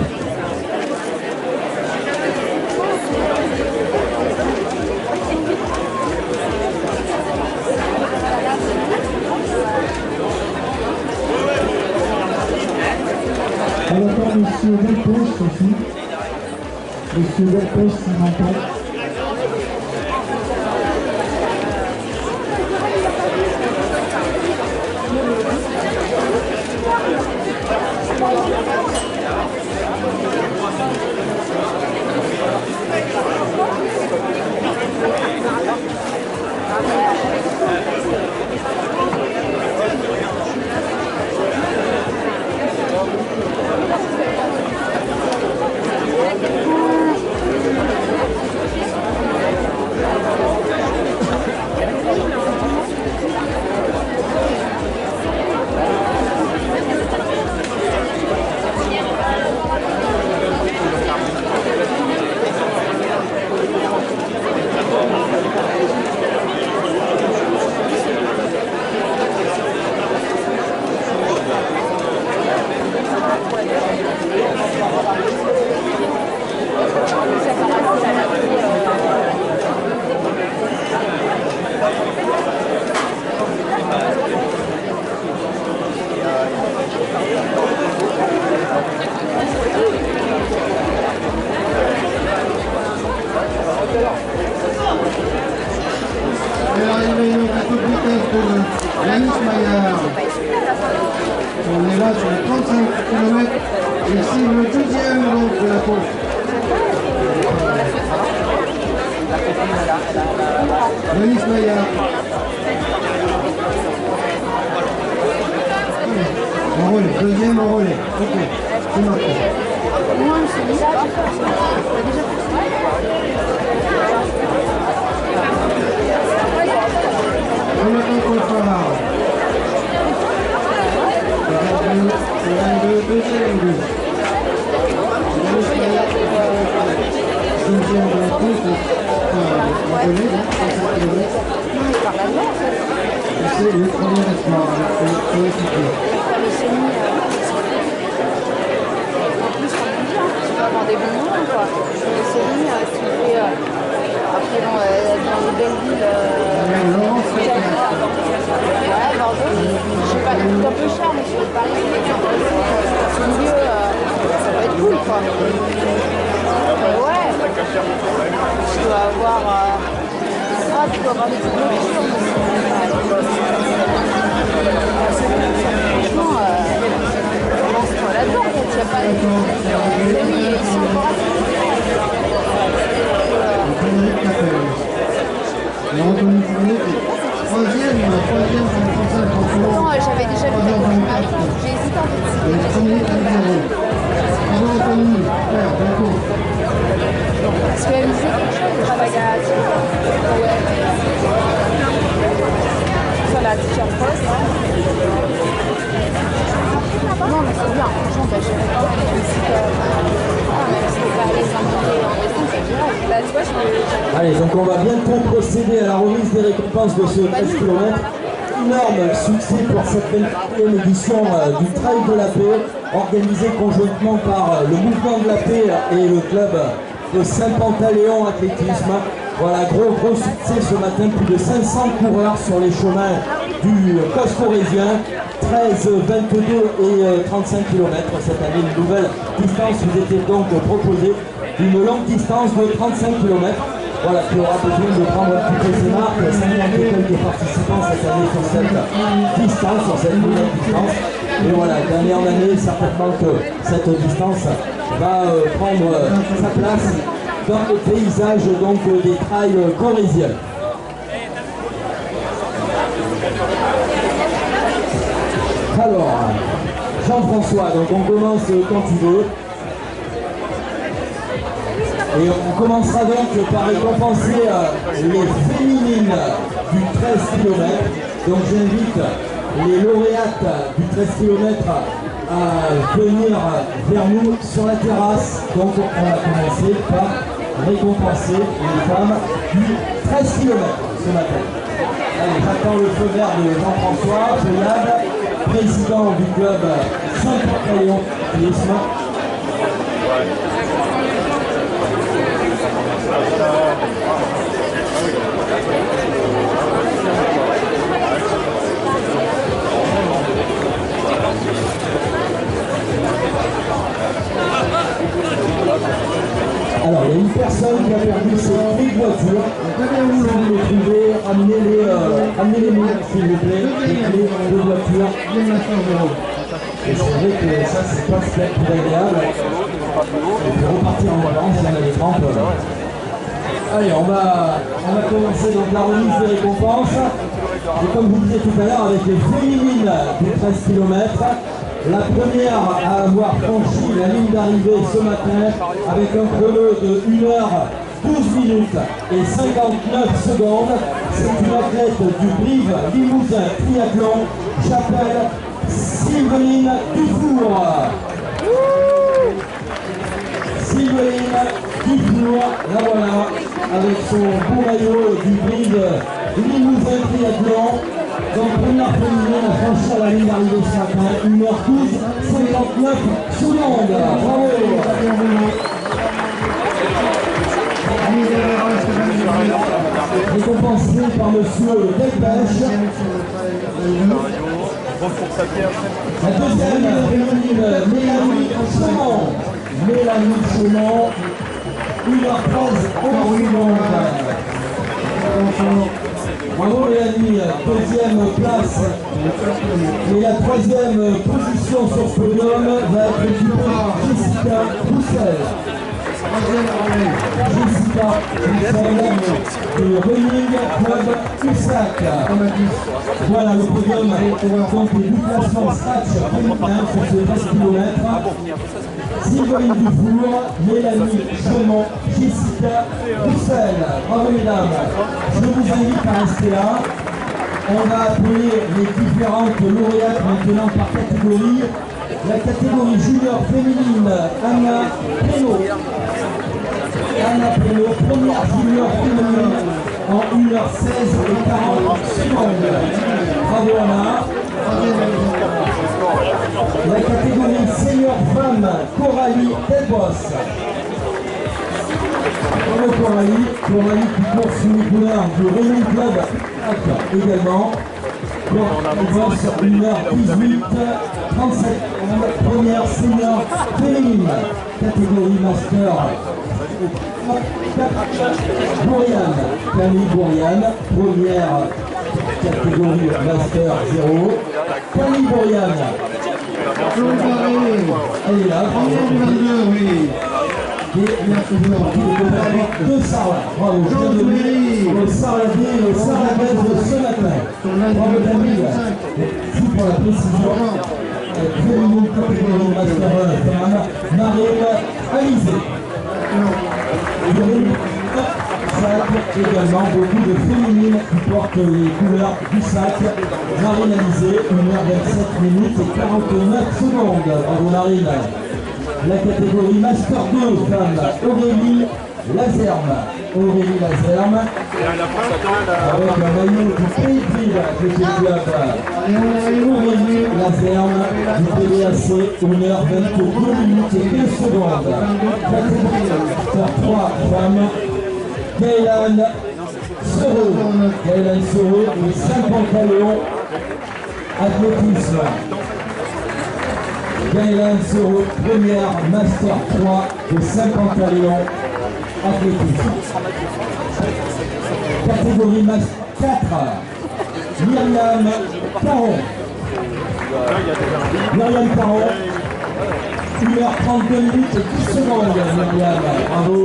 On attend M. Delpech aussi. M. Delpech, s'il m'entend. Yanis Maillard. On est là sur les 35 km et c'est le deuxième donc, de la course. Denis Maya. Enrôlé, deuxième enrôlé. Ok, c'est marqué. Moi, je suis là, déjà Jonathan Colfard. 22, deuxième but. Deuxième de la course, enrôlé, 35 km. C'est le premier espoir, le coéquipier. Des bons moments quoi. Céline, tu fais après dans les belles villes. Ouais, Bordeaux, je sais pas, c'est un peu cher, mais sur Paris, ce milieu, ça va être cool quoi. Ouais, tu dois avoir tu dois avoir des petites nourritures. Franchement, lance-toi là-dedans, tu n'as pas les amis, ils sont encore Troisième pour le 35. Non, j'avais déjà vu la confirmation, j'ai hésité en fait. Premier à 0. Bravo Anthony, frère, bientôt. Parce qu'elle me disait quelque chose, je travaille à ouais. Sur la t-shirt poste. Non, mais c'est bien, franchement, je vais pas même si c'est pas les invités en dessin, c'est bien. Là, tu vois, je peux. Allez, donc on va bientôt procéder à la remise des récompenses de ce 13 km. Énorme succès pour cette 21e édition du Trail de la Paix, organisé conjointement par le Mouvement de la Paix et le club de Saint-Pantaléon Athlétisme. Voilà, gros succès ce matin, plus de 500 coureurs sur les chemins du Coscorésien, 13, 22 et 35 km cette année. Une nouvelle distance vous était donc proposée, une longue distance de 35 km. Voilà, qui aura besoin de prendre un petit peu ses marques. 50 quelques participants cette année sur cette distance, sur cette nouvelle distance. Et voilà, dernière année, certainement que cette distance va prendre sa place dans le paysage donc, des trails corésiens. Alors, Jean-François, donc on commence quand tu veux. Et on commencera donc par récompenser les féminines du 13 km. Donc j'invite les lauréates du 13 km à venir vers nous sur la terrasse. Donc on va commencer par récompenser les femmes du 13 km ce matin. Allez, j'attends le feu vert de Jean-François Feuillade, président du club Saint-Pantaléon Athlétisme. Alors, il y a une personne qui a perdu ses clés de voiture. Si vous les trouvez, amenez-les nous, s'il vous plaît, les clés de voiture. Et c'est vrai que ça, c'est pas super plus agréable. Et puis repartir en vacances, il y en a des trempes. Allez, on va commencer donc la remise des récompenses. Et comme vous disiez tout à l'heure, avec les féminines du 13 km, la première à avoir franchi la ligne d'arrivée ce matin avec un chrono de 1h12 minutes et 59 secondes. C'est une athlète du Brive Limousin Triathlon, j'appelle Sylvaine Dufour. Sylvaine Dufour, la voilà, avec son beau maillot du Brive Limousin Triathlon. Donc première féminine à franchir la ligne d'arrivée ce matin, 1h12, 59 secondes. Bravo. Récompensé par monsieur Delpech. La deuxième féminine, Mélanie Chaumont. Mélanie Chaumont, 1h13, 11 secondes. Bravo Mélanie, deuxième place. Et la troisième position sur ce podium va être occupée par Jessica Roussel. Jessica Dussel de Running Club USAC. Voilà le podium donc les 10 classements scratch féminin sur ce 13 km. Sylvain Dufour, Mélanie Chaumont, Jessica Dussel. Bravo mesdames. Je vous invite à rester là. On va appeler les différentes lauréates maintenant par catégorie. La catégorie junior féminine, Anna Pénaud. Anna Pénaud, première junior féminine en 1h16 et 40 secondes. Bravo Anna. La catégorie senior femme, Coralie Delbos. Bravo Coralie qui court sous les couleurs du Running Club également. Delbos, 1h18, 37. Première senior féminine, catégorie master. Bouriane, Camille Bouriane, première catégorie master 0. Camille Bouriane. Elle est là. Et deux Sarlat. Bravo, je viens de le Sarladé et le Sarladaise de ce matin. Bravo Camille. Merci pour la précision. Féminine catégorie master 1 femme, Marine Alizé. Également beaucoup de féminines qui portent les couleurs du sac. Marine Alizé, 1h27 minutes et 49 secondes. Bravo Marine. La catégorie Master 2 femme, Aurélie Lazerme. Aurélie Lazerme. Avec un maillot du Pays de Ville que j'ai vu à Aurélie Lazerme du PDAC, 1h22 minutes et 2 secondes. Catégorie Master 3 femme, Gaëlan Soro. Gaëlan Soro, les 50 ballons athlétisme. Gaëlan Soro, première Master 3 de 50 ballons athlétisme. Catégorie Master 4, Myriam Caron. Myriam Caron, 1h32 minutes et 10 secondes. Myriam, bravo.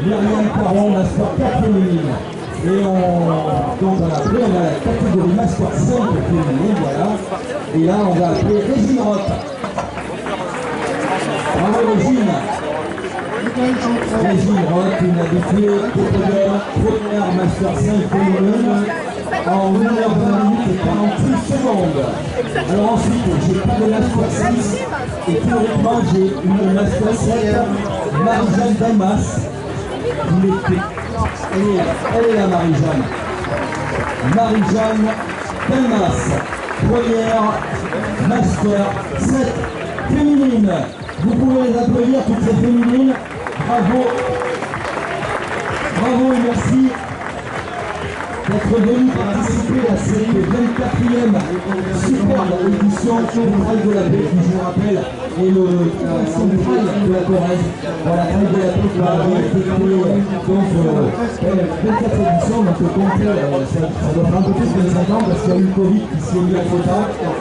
Myriam Caron, Master 4 féminine. Et on a la catégorie Master 5 féminine, voilà. Et là, on va appeler Régine Roth. Bravo Régine. Régine Roth, une habituée des podiums, première Master 5 féminine en 1h20 minutes et 48 secondes. Alors ensuite, j'ai pas de Master 6 et théoriquement, j'ai une Master 7, Marie-Jeanne Damas. Elle est là, Marie-Jeanne. Marie-Jeanne Damas, première Master 7 féminine. Vous pouvez les applaudir, toutes ces féminines. Bravo. Bravo et merci d'être venu participer à cette 24e superbe édition du Trail de la Paix, qui, je vous rappelle, est le Trail de la Corrèze. Voilà, Trail de la Paix qui va été créé donc 24 éditions, donc comptez, ça doit faire un peu plus de 25 ans parce qu'il y a eu le Covid qui s'est mis à côté.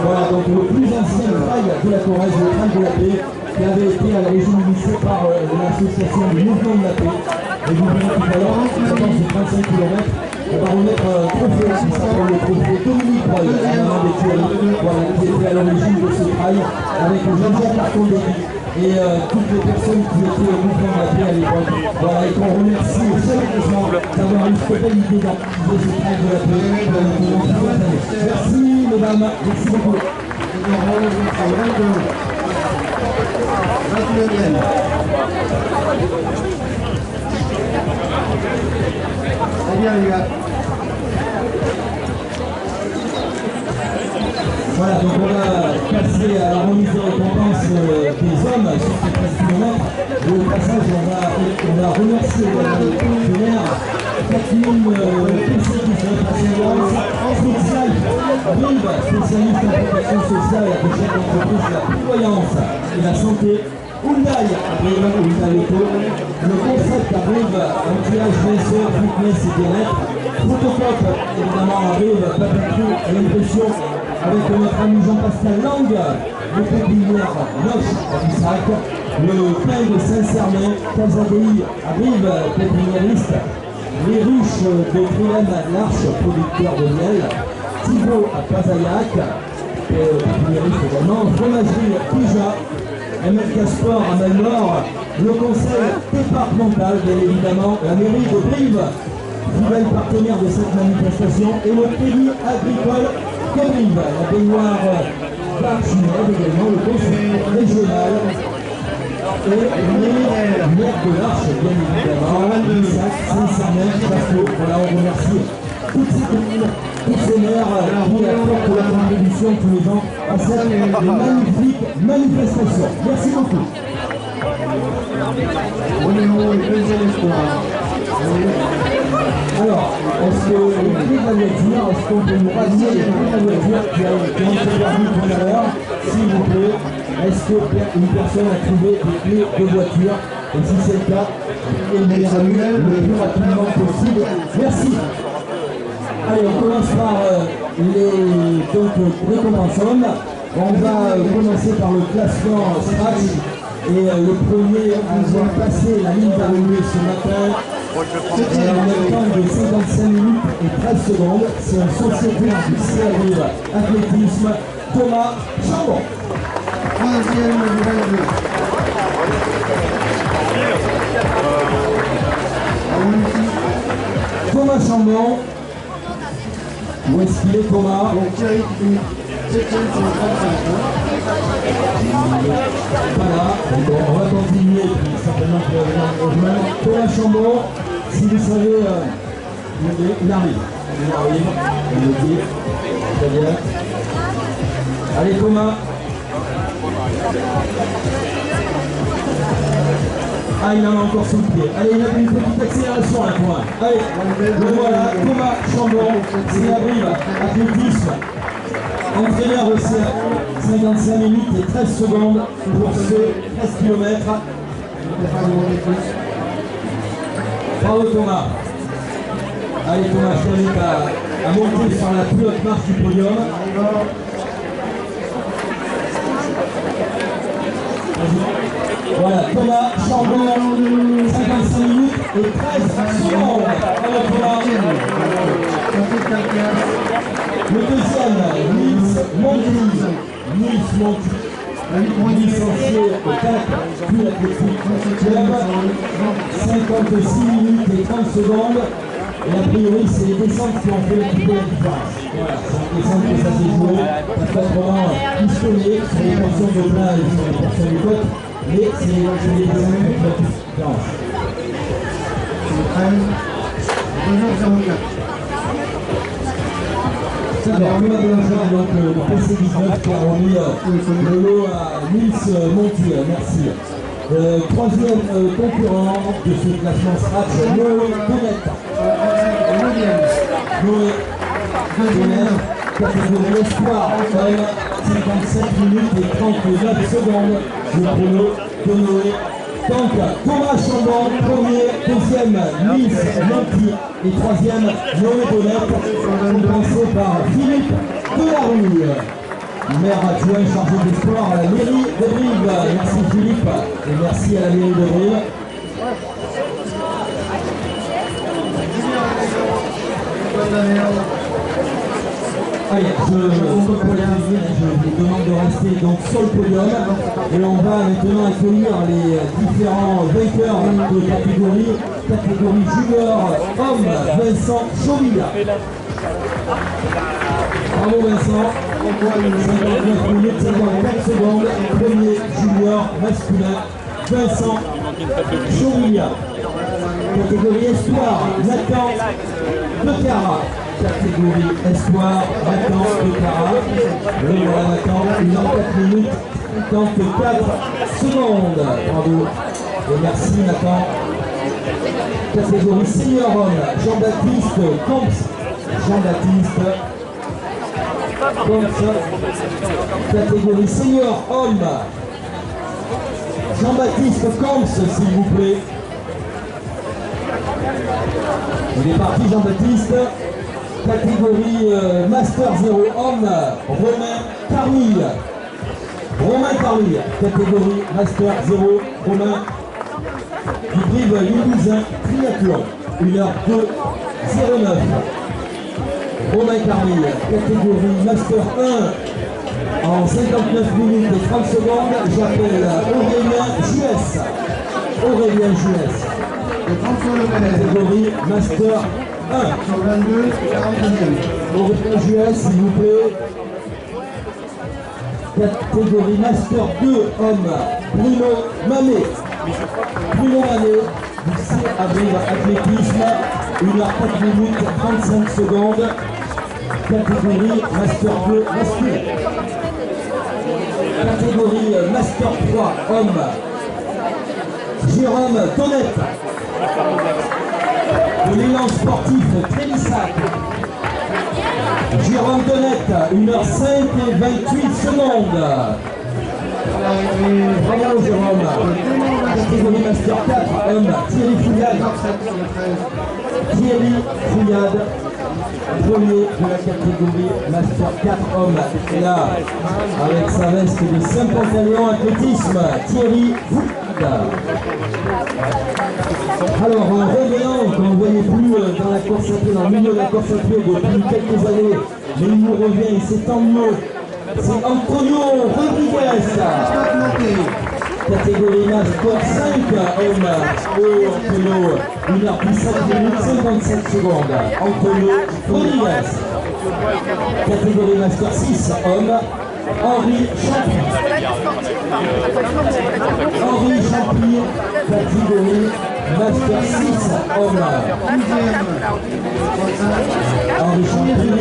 Voilà, donc le plus ancien Trail de la Corrèze, le Trail de la Paix, qui avait été à l'origine initié par l'association du Mouvement de la Paix. Et vous verrez tout à l'heure, c'est 35 km. On va remettre un trophée qui s'appelle le trophée Dominique Breuil, la maman des Thierry, voilà, qui était à l'origine de ce trail, avec Jean-Jacques Carton-Béry et toutes les personnes qui étaient au mouvement de la paix à l'époque. Voilà, et qu'on remercie chaleureusement d'avoir eu cette belle idée d'activer ce trail de la paix pendant toute cette année. Merci mesdames, merci beaucoup. Très bien les gars. Voilà, donc on va passer à la remise de récompense des hommes sur ces 13 km. Et au passage, on va remercier les fonctionnaires Catherine Assurance, spéciale Brive, spécialiste en protection sociale et de chef d'entreprise de la prévoyance et la santé. Hyundai à Brive, Hyundai Eco. Le concept à Brive, anti-âge, blessure, fitness et bien-être. Photocope, évidemment à Brive, papeterie et impression avec notre ami Jean-Pascal Lang, le pépinière Noche à Bissac. Le pain de Saint-Cernin, Casadei arrive, pépiniériste. Les ruches de Trilem l'Arche, producteur de miel. Thibaut à Pazaillac, pépiniériste également. Fromagerie Pija, ML Casport à Malmort. Le conseil départemental, bien évidemment, la mairie de Brive, fidèle partenaire de cette manifestation, et le pays agricole de Brive. La baignoire d'Archimède également, le conseil régional. Et le maire de l'Arche, bien évidemment, Isaac Saint-Cernin, Chapeau. Voilà, on remercie toutes ces communes, tous ces maires qui apportent la contribution tous les ans à cette magnifique manifestation. Merci beaucoup. Alors, est-ce que les prix de la voiture, est-ce qu'on peut nous ramener les prix de la voiture qui ont été perdus tout à l'heure, s'il vous plaît? Est-ce qu'une personne a trouvé des clés de voiture? Et si c'est le cas, Samuel, le plus rapidement possible. Merci. Allez, on commence par les récompenses. On va commencer par le classement Scratch. Et le premier à avoir passé la ligne d'arrivée ce matin, c'est en un temps de 55 minutes et 13 secondes. C'est un sociétaire du CRU Athlétisme, Thomas Chambon. Troisième du 22. Thomas Chambon. Où est-ce qu'il est, Thomas? Donc Thierry qui finit 7e sur le 35. Voilà, bon, on va continuer, puis certainement qu'il va venir nous rejoindre. Thomas Chambon, si vous savez, il arrive, on le dit, très bien. Allez Thomas. Ah, il en a encore sous le pied. Allez, il a une petite accélération là, Thomas. Allez, le voilà, Thomas Chambon, c'est à Brive, athlétisme. Entraîneur au CRU, 55 minutes et 13 secondes pour ce 13 km. Bravo Thomas. Allez Thomas, je t'invite à monter sur la plus haute marche du podium. Voilà, Thomas Chambon, 55 minutes et 13 secondes. Bravo Thomas. Le deuxième, Nils Monti, licencié au TAC, puis athlétique club, 56 minutes et 30 secondes. Et a priori, c'est les descentes qui ont fait un petit peu la différence. Voilà, c'est les descentes que ça s'est joué, parce qu'autrement, pistonné sur les portions de plat et sur les portions de côte, mais c'est les descentes qui ont fait la différence. C'est 13, 2h04. Alors, Thomas Blanchard, donc le PC19 qui a remis le lot à Nils Monti, merci. Troisième concurrent de ce classement Scratch, Noé Bonnet. Noé Bonnet, catégorie espoir, 57 minutes et 39 secondes. Le chrono de Noé. Donc, Thomas Chambon, premier, deuxième, Nils Monti et troisième, Noé Bonnet, compensé par Philippe Delarue, maire adjoint chargé des sports à la mairie de Brive. Merci Philippe et merci à la mairie de Brive. Allez, je vous demande de rester donc sur le podium et on va maintenant accueillir les différents vainqueurs de catégorie junior homme, Vincent Chauvilla. Bravo Vincent, 59 minutes 54 secondes, premier junior masculin, Vincent Chauvilla. Catégorie espoir, Nathan Becara. Catégorie espoir, Nathan Becara. Le voilà Nathan, 1h04 minutes 54 secondes. Bravo. Et merci Nathan. Catégorie senior homme, Jean-Baptiste Comps. Jean-Baptiste Comps. Catégorie senior homme, Jean-Baptiste Comps, s'il vous plaît. Il est parti Jean-Baptiste. Catégorie Master 0 homme, Romain Carmille. Romain Carly, catégorie Master 0. Romain du Brive Limousin Triathlon, 1h02,09. Romain Carly, catégorie Master 1, en 59 minutes et 30 secondes. J'appelle Aurélien Juès. Aurélien Juès. Catégorie Master 1. Sur 22, 42e. Aurélien Juès, s'il vous plaît. Catégorie Master 2, homme, Bruno Manet. Bruno Manet, du C Avril Athlétisme, 1h4 minutes 35 secondes. Catégorie Master 2, masculin. Catégorie Master 3, homme, Jérôme Tonnette. De l'élan sportif Trélissac. Jérôme Tonnette, 1h05 et 28 secondes. Bravo Jérôme. Catégorie Master 4, homme, Thierry Fouillade. Thierry Fouillade, premier de la catégorie Master 4 homme. Et là, avec sa veste de Saint-Pantalon athlétisme, Thierry Fouillade. Alors, un réveillant qu'on ne voyait plus dans la course à pied, dans le milieu de la course à pied depuis quelques années, mais il nous revient et c'est tant mieux. C'est Antonio Rodriguez. Catégorie Master 5, homme, Antonio, 1h17 minutes 57 secondes. Antonio Rodriguez. Catégorie Master 6, homme, Henri Champy. Henri Champy, catégorie Master 6, homme. Henri Champy,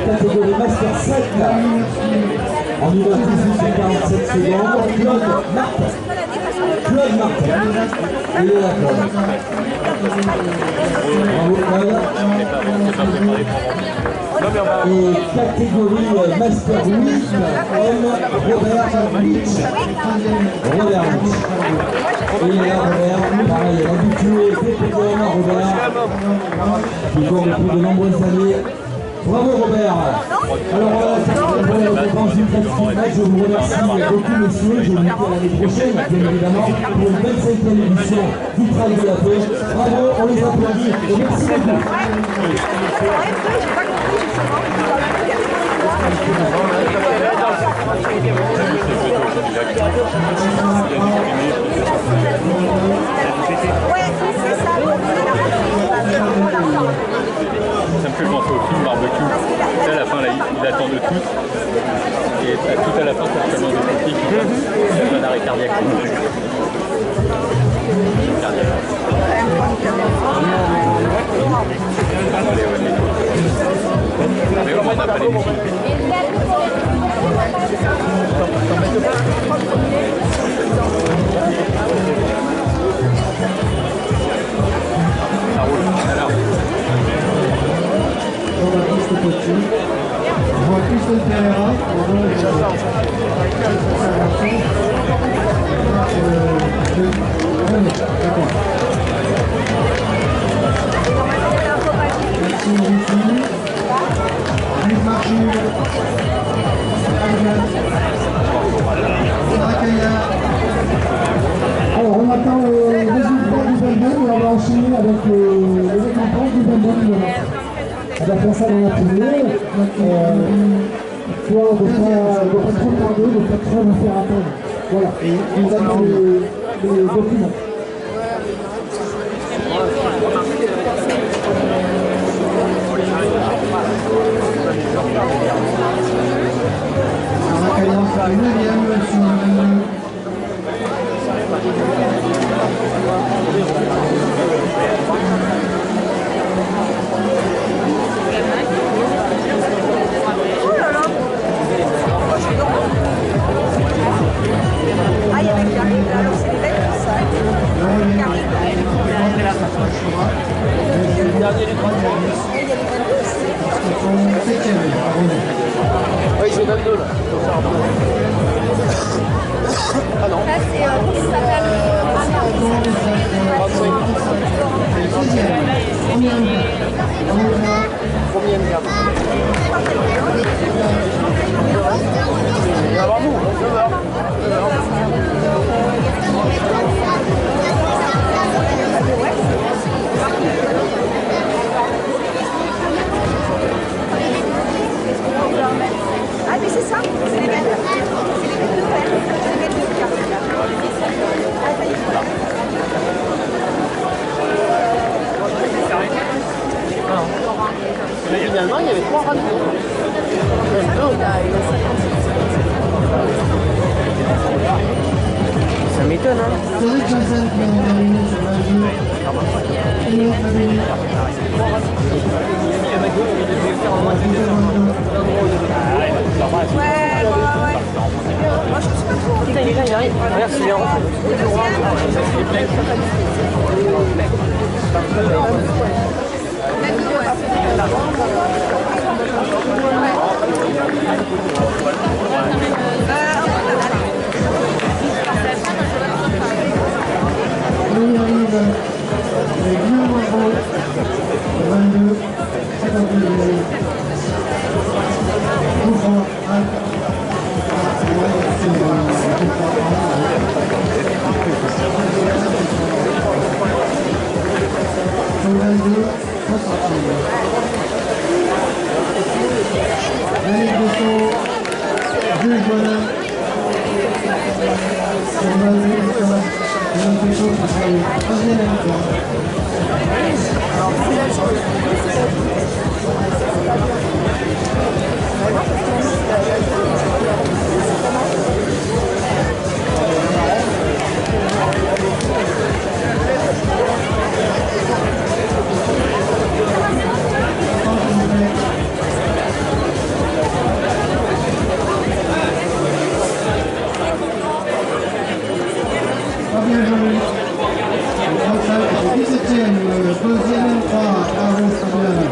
catégorie Master 7, en 1h18 et 47 secondes. Claude Martin. Claude Martin. Il est là, Claude. Bravo, Claude. Et catégorie Master 8, homme, Robert Litch. Robert Litch. Et là, Robert, pareil, l'habitué des Pédorama, Robert, qui court depuis de nombreuses années. Bravo Robert. Alors voilà, c'est pour la défense du Festival. Je vous remercie beaucoup messieurs. Je vous dis à l'année prochaine, bien évidemment, pour une 25e édition du Trail de la Paix. Bravo, on les applaudit et merci beaucoup. Ça me fait penser au film Barbecue. À la fin, là, il attend de tout. Et tout à la fin, ça commence de petit. Il a un arrêt cardiaque. Mais on n'a pas les musiques. Ça roule. Alors. Jean-Baptiste Petit. Je vois Christophe Pereira. D'accord. Merci Mauricie. Yves Marchou. Alors on attend les résultats du Bendon et on va enchaîner avec les récompenses du Bendon. On va faire ça dans la foulée. Toi, de ne pas trop tarder, de ne pas trop nous faire attendre. Voilà. Et nous avons les documents. Alors, la cadence est 9e sur le Ah, il y a un mec qui arrive là, alors c'est les mecs qui savent. Qui arrive. Oui, c'est 22 là. Ah non. Ça, c'est comment ça s'appelle Combien de gardes? Avant nous. Finalement, il y avait 3 radios. Même 2. Ça m'étonne, hein. Cédric Janssen qui vient de terminer sur la jeu. Et l'autre la bénie. Putain, il est là, il arrive. Regarde, c'est bien. On y arrive avec Guillaume Marot, 22, 52 Couvrant, sur 22, 60. Yannick Besson, Jules Joannin, sur 22, et on fait chaud pour faire le troisième mi-temps. Pas bien joué. Le 35, le 17e, le deuxième M3, Arnaud Fabian.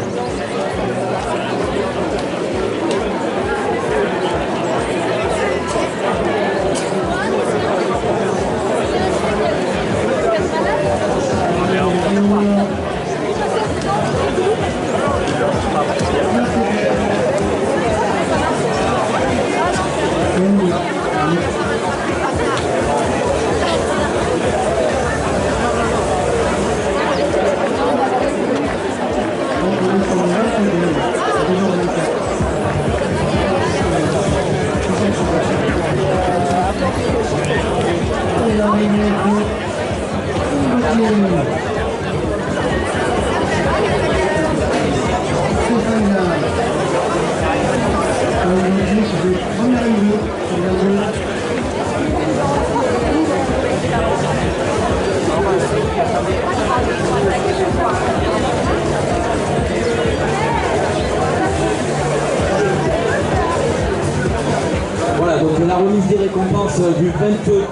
Voilà, donc la remise des récompenses du 22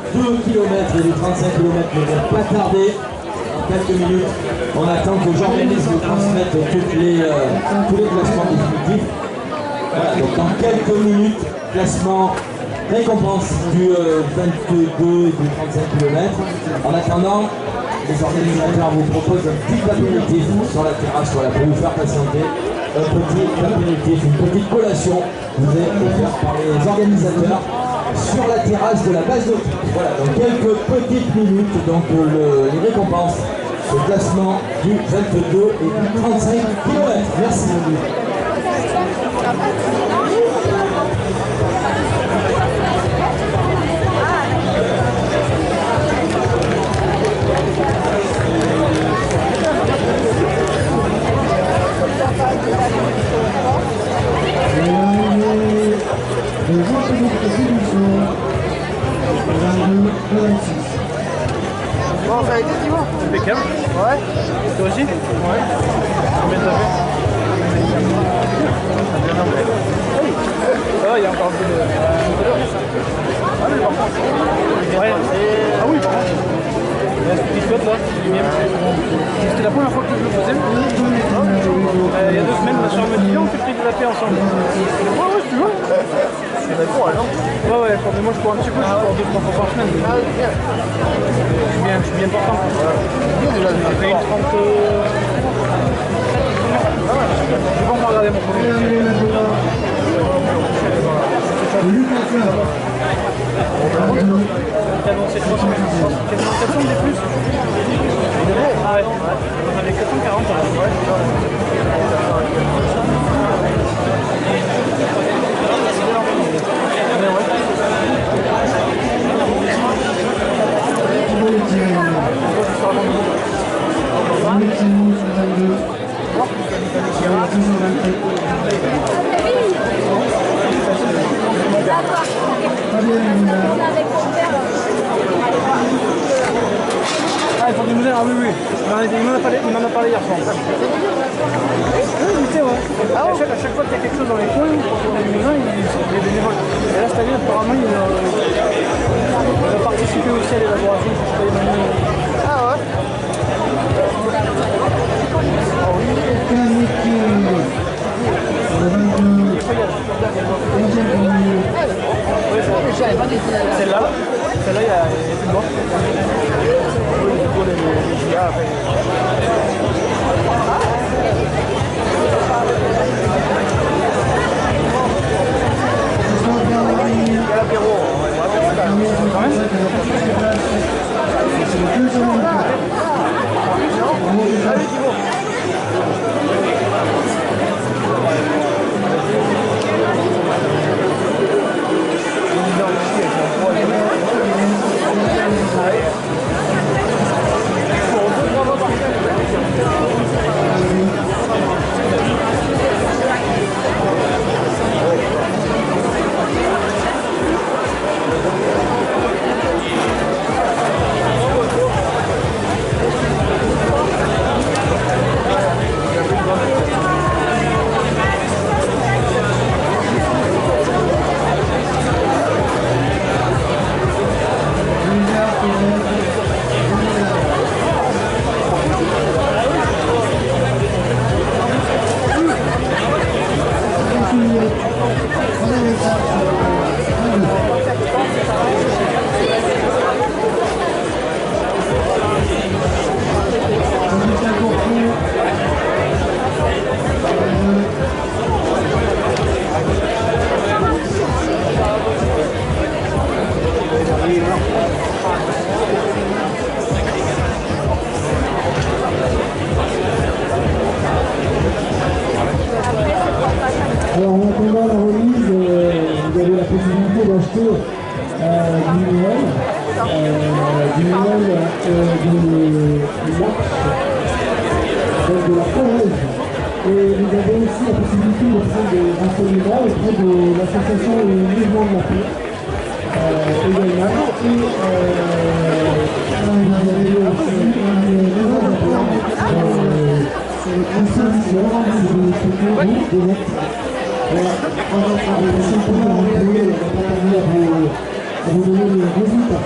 km et du 35 km ne vont pas tarder. Dans quelques minutes, on attend que j'organise nous transmette tous les classements définitifs. Voilà, donc dans quelques minutes, classement récompense du 22 et du 35 km. En attendant, les organisateurs vous proposent un petit apéritif sur la terrasse, voilà, pour vous faire patienter. Un petit apéritif, une petite collation vous est offerte par les organisateurs sur la terrasse de la base de ski. Voilà, dans quelques petites minutes, donc les récompenses, le classement du 22 et du 35 km. Merci. Bon, ça a été, Thibaut? Impeccable. Ouais. Toi aussi? Ouais. Combien t'as fait? T'as bien fait. Ah, il y a encore un peu de... Ah oui, par contre. Ouais. Ah oui, par contre. Il y a ce petit spot là, du mien. C'était la première fois que je le faisais. Il y a 2 semaines, ma soeur me dit, on fait pris de la paix ensemble. Ouais, ouais, tu vois. C'est d'accord, alors? Ouais, mais moi je cours un petit peu, je cours 2-3 fois par semaine. Ah, bien. Je suis bien portant. Bien déjà, j'ai fait une 30... Je vais pas encore regarder mon premier. T'as annoncé 300, quasiment 400 des plus. Ah ouais, on avait 440. Ouais. parlé hier soir. Oui, ouais. À chaque fois qu'il y a quelque chose dans les coins, les gens, il est bénévole. Et là, cette année, apparemment, il va participer aussi à l'élaboration. Ah ouais. Celle-là, il y a plus de mort. Oui, du coup, les GA après. Alors en attendant la remise, vous avez la possibilité d'acheter du miel du marche, donc de la forêt. Et vous avez aussi la possibilité de prendre des renseignements auprès de l'association Mouvement de la Paix également. Et le consensus de voilà, simplement à vous donner les résultats.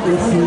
Merci.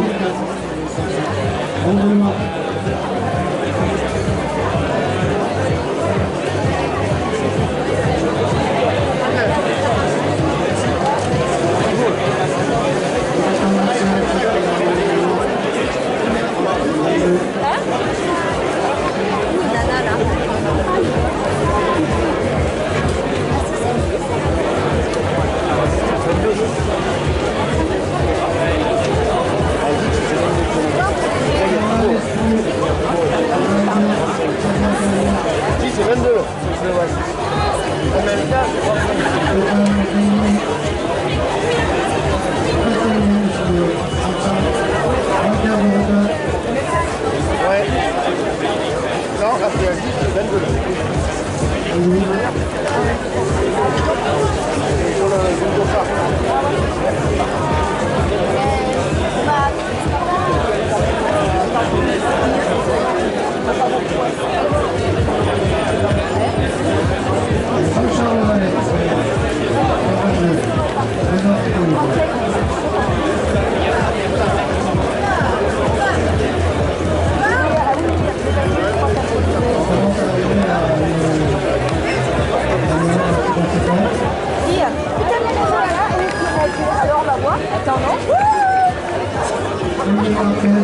C'est 22. Ouais. Non, là c'est 10, c'est 22. Sur le Golgotha. Alors on va voir. Attends, non?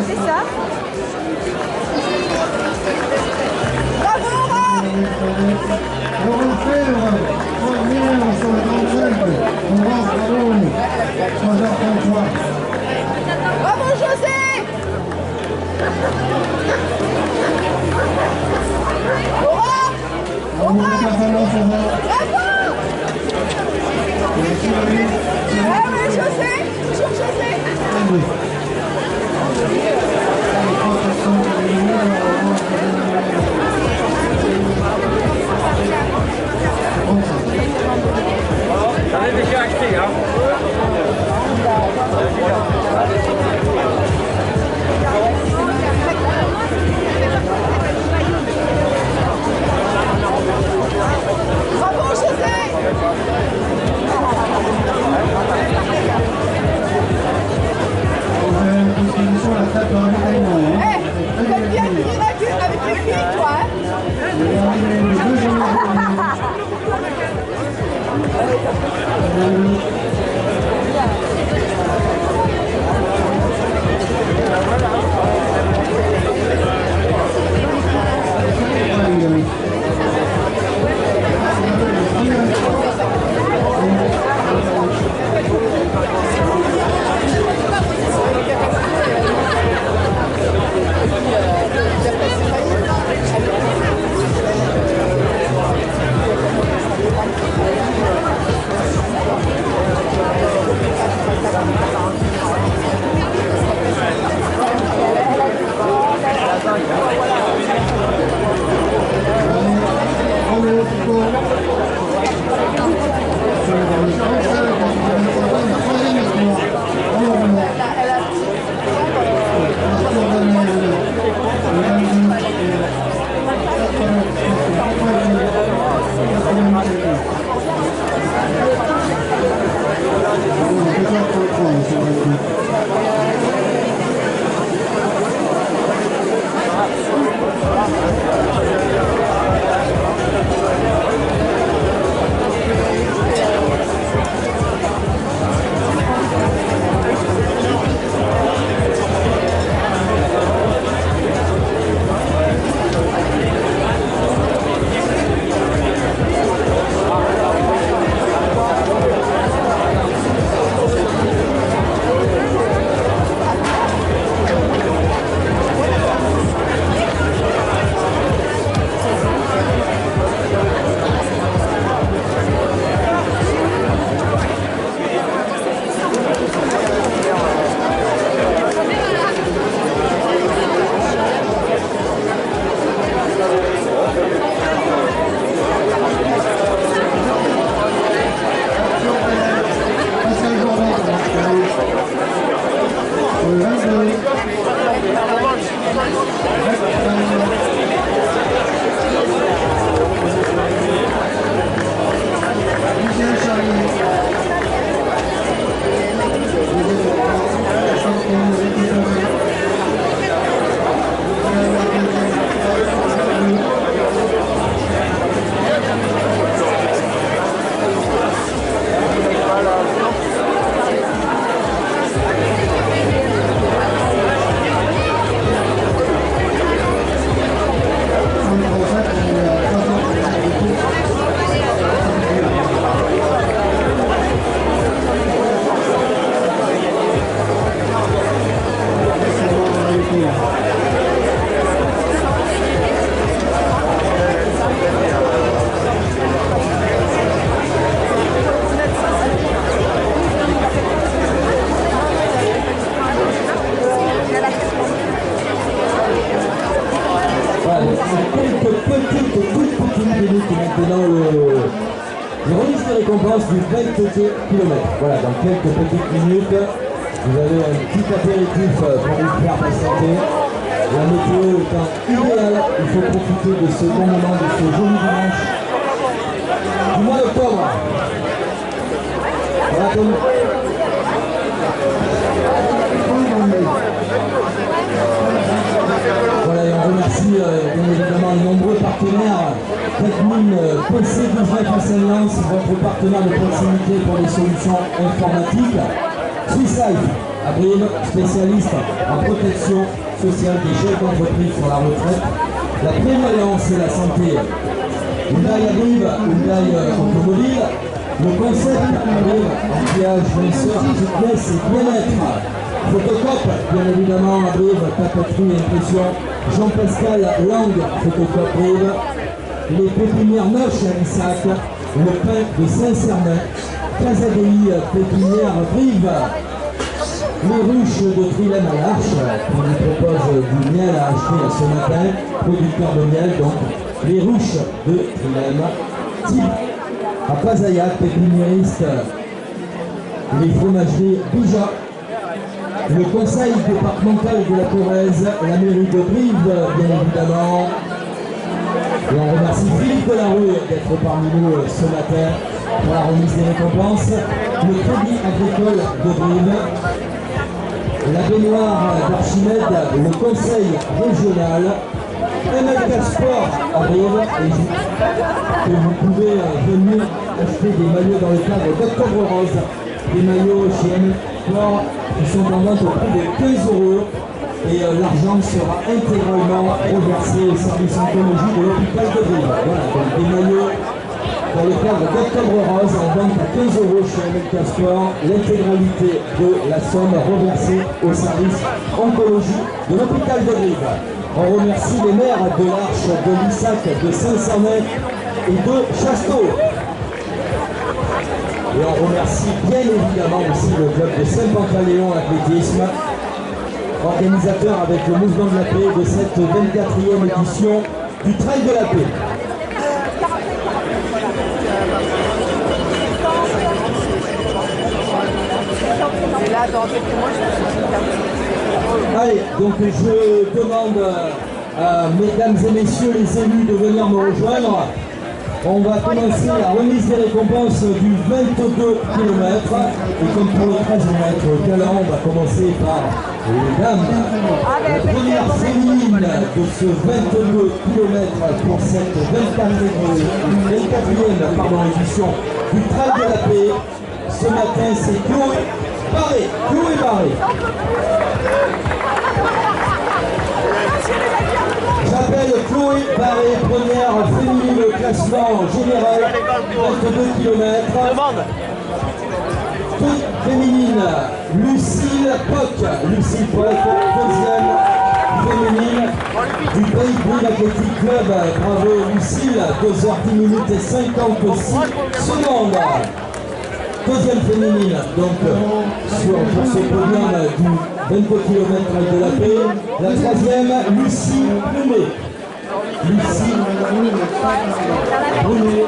C'est ça. Bravo Laura! On va le faire. On va sur le 35. On va au ballon. 3h33. Bravo José! Laura! On va faire ballon, ça va. Bravo! Ah ouais, José! Toujours José! J'en ai déjà acheté, hein. Du 22 km. Voilà, dans quelques petites minutes, vous avez un petit apéritif pour vous faire patienter. La météo étant idéale, il faut profiter de ce bon moment, de ce joli dimanche du mois d'octobre. Voilà, comme... Voilà, et on remercie bien évidemment les nombreux partenaires. Techmine PC19 Assaillance, votre partenaire de proximité pour les solutions informatiques. Swiss Life, à Brive, spécialiste en protection sociale des chefs d'entreprise sur la retraite. La prévalence et la santé. Hyundai à Brive, Hyundai Automobile. Le concept à Brive, emballage, fournisseur, fitness et bien-être. Photocop, bien évidemment à Brive, papeterie, impression. Jean-Pascal Lang, Photocop Brive. Les pépinières Noche à Issac, le pain de Saint-Cernin, Casadei, pépinière Brive, les ruches de Trilem à l'Arche, qui nous propose du miel à acheter ce matin, producteur de miel, donc les ruches de Trilem, Type à Pazayac, pépiniériste, les fromageries Bija, le conseil départemental de la Corrèze, la mairie de Brive, bien évidemment. Et on remercie Philippe Delarue d'être parmi nous ce matin pour la remise des récompenses. Le Crédit Agricole de Brive, la baignoire d'Archimède, le Conseil régional, MLK Sport à Brive, et vous pouvez venir acheter des maillots dans le cadre d'Octobre Rose, des maillots chez MLK Sport qui sont en vente au prix de 15 €. Et l'argent sera intégralement reversé au service oncologie de l'hôpital de Brive. Voilà, donc des maillots dans le cadre d'Octobre Rose en vente à 15 € chez MLK Sport, l'intégralité de la somme reversée au service oncologie de l'hôpital de Brive. On remercie les maires de l'Arche, de l'Issac, de Saint-Cernin et de Chasteau. Et on remercie bien évidemment aussi le club de Saint-Pantaléon Athlétisme, organisateur avec le mouvement de la paix de cette 24e édition du Trail de la paix. Donc je demande à mesdames et messieurs les élus de venir me rejoindre. On va commencer la remise des récompenses du 22 km. Et comme pour le 13 mètres galant, on va commencer par les dames. La première féminine de ce 22 km pour cette 24e édition du Trail de la Paix. Ce matin, c'est Chloé Barré. Chloé Barré. J'appelle Chloé Barré, première féminine au classement général, 22 km. Toute féminine, Lucille Poc. Lucille Poc, deuxième féminine du Pays Brune Athletic Club. Bravo Lucille, 2h10 minutes et 56 secondes. Deuxième féminine, donc pour ce podium du 22 km de la Paix. La troisième, Lucie Brunet. Lucie Brunet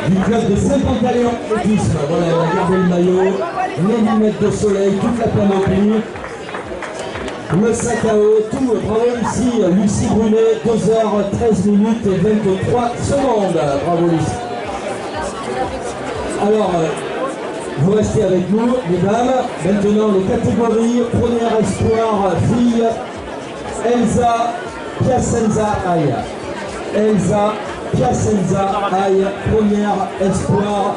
du club de Saint-Pantaléon Athlétisme. Voilà, elle a gardé le maillot, les lunettes de soleil, toute la panoplie. Le sac à eau, tout. Bravo Lucie. Lucie Brunet, 2h13 minutes et 23 secondes. Bravo Lucie. Alors, vous restez avec nous, mesdames. Maintenant, les catégories. Premier espoir, fille, Elsa Piacenza Aïe. Elsa Piacenza Aïe, première espoir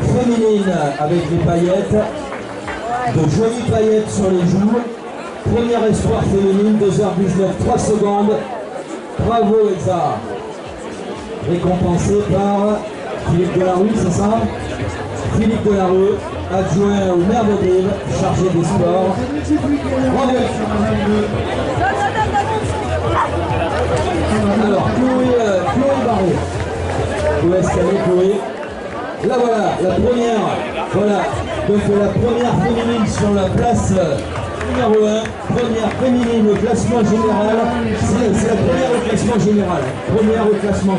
féminine avec les paillettes. De jolies paillettes sur les joues. Premier espoir féminine, 2h19, 3 secondes. Bravo Elsa. Récompensée par Philippe Delarue, c'est ça? Philippe Delarue, adjoint au maire de Brive, chargé des sports. Bravo. Alors, Chloé Barré. Où est-ce qu'elle est, Chloé? Là voilà, la première. Voilà, donc la première féminine sur la place numéro 1. Première féminine au classement général. C'est la première au classement général. Première au classement.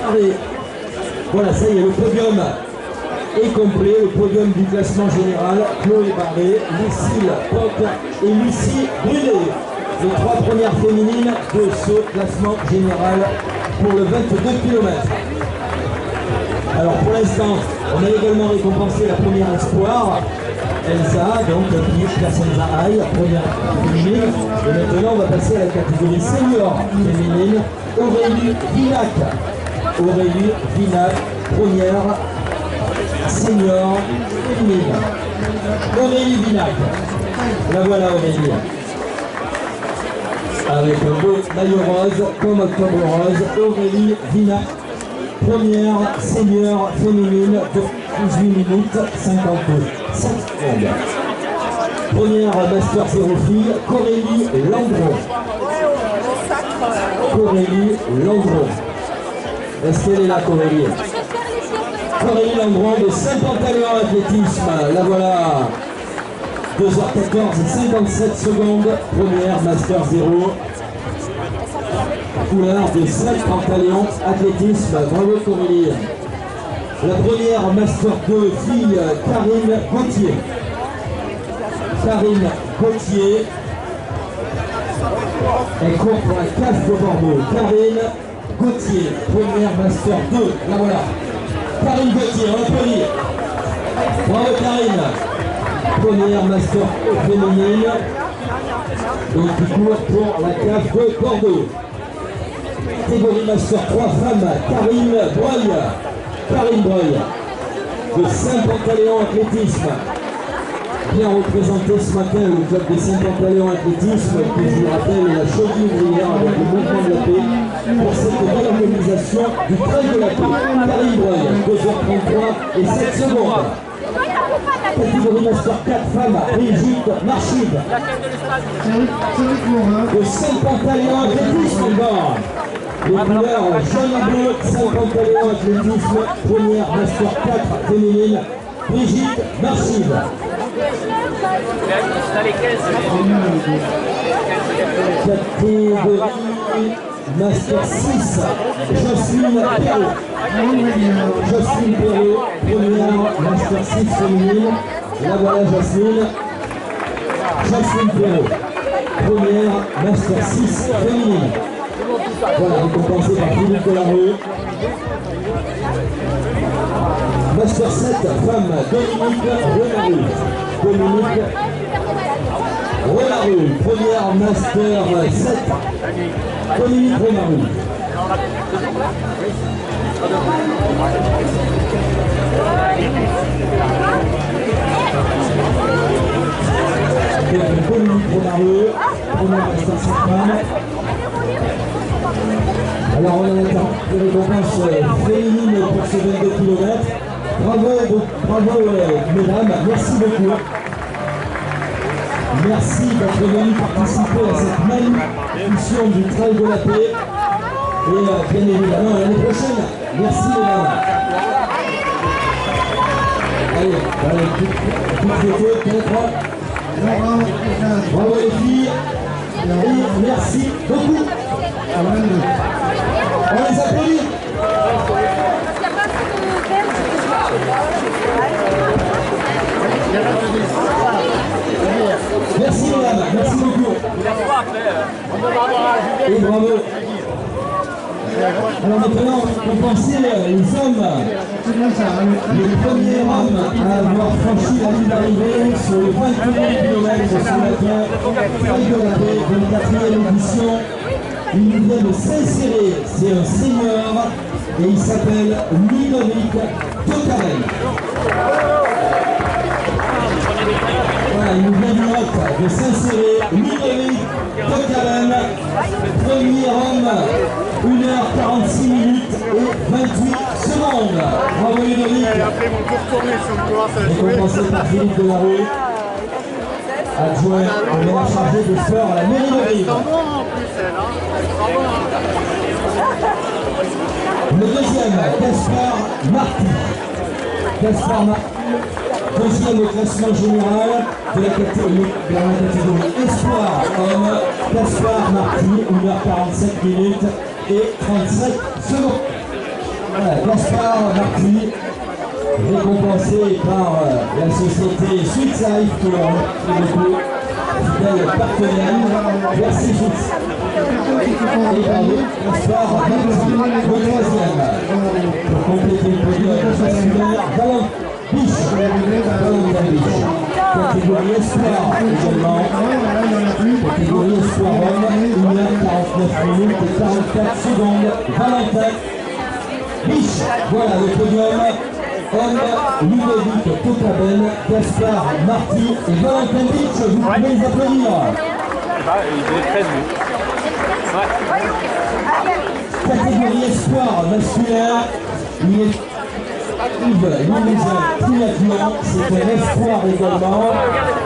Allez. Voilà, ça y est, le podium est complet, le podium du classement général. Chloé Barré, Lucille Poc et Lucie Brunet. Les 3 premières féminines de ce classement général pour le 22 km. Alors pour l'instant, on a également récompensé la première espoir, Elsa, donc qui est Piacenza Aïe, première féminine. Et maintenant, on va passer à la catégorie senior féminine, Aurélie Vinac. Aurélie Vinac, première senior féminine. Aurélie Vinac. La voilà Aurélie. Avec un beau maillot rose, comme octobre rose, Aurélie Vinac. Première senior féminine de 18 minutes 57 secondes. Première master 0 fille, Corélie Landron. Corélie Landron. Est-ce qu'elle est là, Corélie? Corélie Landron de Saint-Pantaléon Athlétisme. La voilà. 2h14 et 57 secondes. Première master 0. Couleur de Saint-Pantaléon Athlétisme. Bravo Corélie. La première master 2 fille, Karine Gauthier. Karine Gauthier. Elle court pour la CAF de Bordeaux. Karine Gauthier, première master 2. La voilà. Karine Gauthier, on applaudit. Bravo Karine. Première master féminine. Donc qui court pour la CAF de Bordeaux. Catégorie master 3 femmes, Karine Breuil. Karine Breuil de Saint-Pantaléon Athlétisme. Bien représenté ce matin le club de Saint-Pantaléon Athlétisme, qui je vous rappelle est la chaudière ouvrière avec le mouvement de la paix pour cette belle organisation du Trail de la Paix. Karine Breuil, 2h33 et 7 secondes. Catégorie master 4 femmes, Brigitte Marchide de Saint-Pantaléon Athlétisme encore. Les couleurs jaune et bleu, Saint-Pantaléon Athlétisme, première master 4 féminine, Brigitte Marchide. Catégorie master 6, Jocelyne Perrault. Jocelyne Perrault, première master 6 féminine. La voilà Jasmine. Jasmine Perrault. Première Master 6 féminine. Voilà, récompensée par Philippe Delarue. Master 7 femme Dominique Renarue. Dominique Renarue. Première Master 7. Dominique Renarue. Dominique Renarue. Première Master 7 femme. Alors on a des récompenses féminines pour ce 22 km. Bravo mesdames, merci beaucoup. Merci d'être venus participer à cette magnifique édition du Trail de la Paix. Et bien évidemment à l'année prochaine. Merci mesdames. Allez, petite photo, peut-être. Bravo les filles. Et merci beaucoup. On les applaudit. Merci mesdames, merci beaucoup. Et bravo. Alors maintenant, on pensait les hommes, les premiers hommes à avoir franchi la ligne d'arrivée sur le 21 km sur la Trail de la Paix de la 4e édition. Il vient de s'insérer, c'est un senior et il s'appelle Ludovic Tocarel. Voilà, il nous vient du Lot de s'insérer, Ludovic Tocarel, premier homme, 1h46 minutes et 28 secondes. Bravo Ludovic. Et après mon tour tourné sur le commence à jouer. Récompensé par Philippe Delarue, adjoint au ménage chargé des sports à la mairie de Rive. Le deuxième, Gaspard Marty. Gaspard Marty, deuxième au classement général de la catégorie Espoir homme. Gaspard Marty, 1h47 minutes et 37 secondes. Voilà, Gaspard Marty, récompensé par la société Sweet Life pour beaucoup fidèle partenaire. Merci Sweet. Et bravo, Gaspard Marty, le troisième. Pour compléter le podium masculin, Valentin Biche. Catégorie Espoir également. Catégorie Espoir homme, 1h49 minutes et 44 secondes. Valentin Biche. Voilà le podium. Homme, Ludovic Tocarel, Gaspard Marty et Valentin Biche. Vous pouvez les applaudir. Il est très vite. Catégorie Espoir masculin, il est Yves Limousin Triathlon, c'est un espoir également.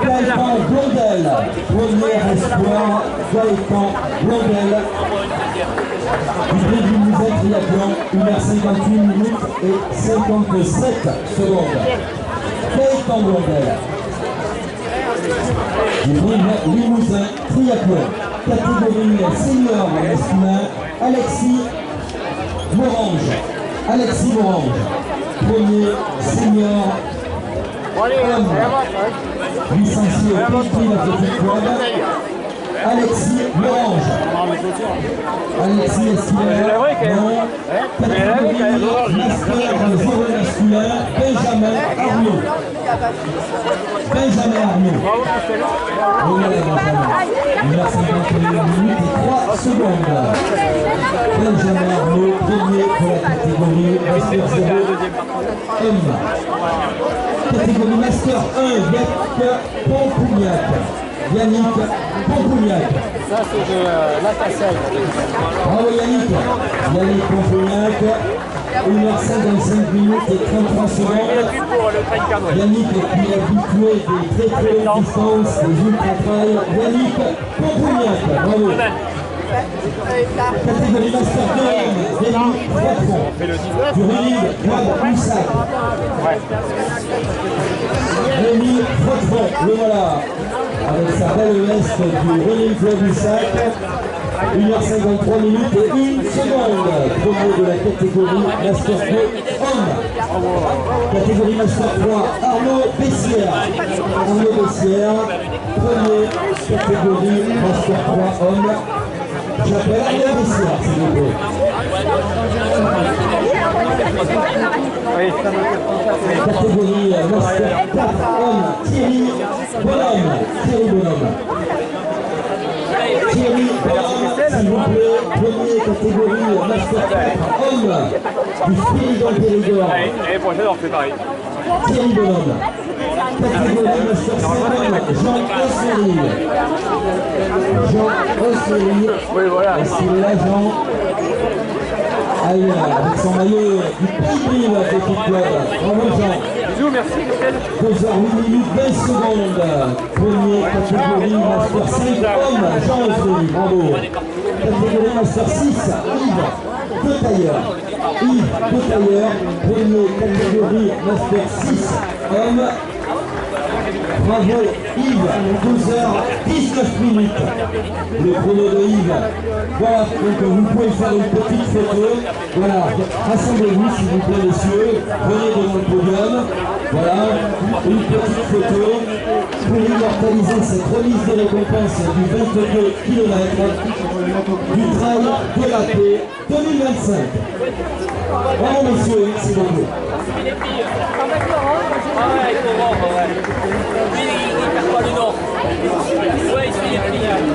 Gaëtan Blondel, premier espoir, Gaëtan Blondel. Yves Limousin Triathlon, 1h58 minutes et 57 secondes. Gaëtan Blondel. Yves Limousin Triathlon, catégorie senior masculin, Alexis Morange. Alexis Morange. Premier senior homme licencié au Christine Athletic Club, Alexis Morange. Alexis, est-ce qu'il est non? Catégorie master 0 masculin, Benjamin Arnaud. Benjamin Arnaud. Voilà Benjamin. Il a 51 minutes et 3 secondes. Benjamin Arnaud, premier pour la catégorie master 0 homme. Catégorie master 1, Yannick Pompougnac. Yannick Pompougnac. Ça c'est de la Casselle. Bravo Yannick. Yannick Pompougnac. 1h55 minutes et 33 secondes. Yannick est habitué des très très longues distances, des ultra-trails. Yannick Pompougnac. Bravo. Catégorie Master 2, Rémi Froidfond. Du running Club Moussac. Rémi Froidfond, le voilà. Avec sa belle veste du running Club Moussac. 1h53 minutes et 1 seconde. Premier de la catégorie Master 2 Homme. Catégorie Master 3, Arnaud Bessière. Arnaud Bessière, premier catégorie Master 3 Homme. J'appelle Arnaud Bessière, s'il vous plaît. Catégorie Master 4 Homme, Thierry Bonhomme. Thierry Bonhomme. Thierry Bonhomme, s'il vous plaît, premier catégorie Master 4 Homme du Spiridon Périgord. Et prochaine, on fait pareil. Thierry Bonhomme. Catégorie Master 5 Jean Ossery. Jean Ossery. Oui, voilà. Et s'il est là, Jean. Allez, avec son maillot du Pays de Petit Club. Bravo Jean. Bisous, merci Michel. 2h08 minutes 20 secondes. Premier catégorie Master 5 Homme, Jean Ossery. Bravo. Catégorie Master 6, Yves Detailleur. Yves Detailleur. Premier catégorie Master 6 Homme. Bravo Yves, 12h19 minutes. Le chrono de Yves. Voilà, donc vous pouvez faire une petite photo. Voilà, rassemblez-vous s'il vous plaît messieurs. Venez devant le podium. Voilà, une petite photo pour immortaliser cette remise de récompense du 22 km du Trail de la Paix 2025. Bravo messieurs, merci beaucoup. Lui, il perd pas le nom. Ouais, il se fait les prix.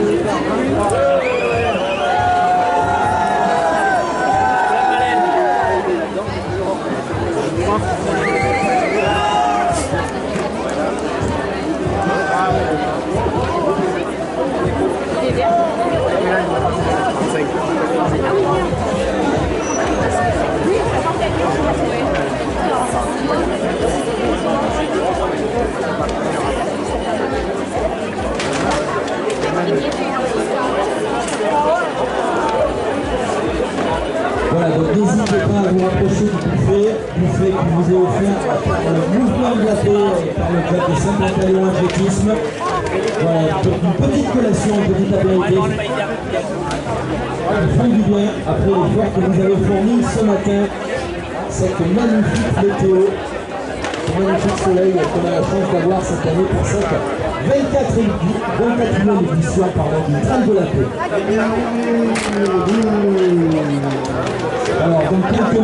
Voilà, donc n'hésitez pas à vous rapprocher du buffet qui vous est offert par le mouvement de la paix, par le club de Saint-Pantalon Athlétisme. Voilà, donc une petite collation, une petite apéritif. Ils font du bien après l'effort que vous avez fourni ce matin. Cette magnifique météo, ce magnifique soleil qu'on a la chance d'avoir cette année pour cette 24e édition du Trail de la Paix. Alors, donc quelques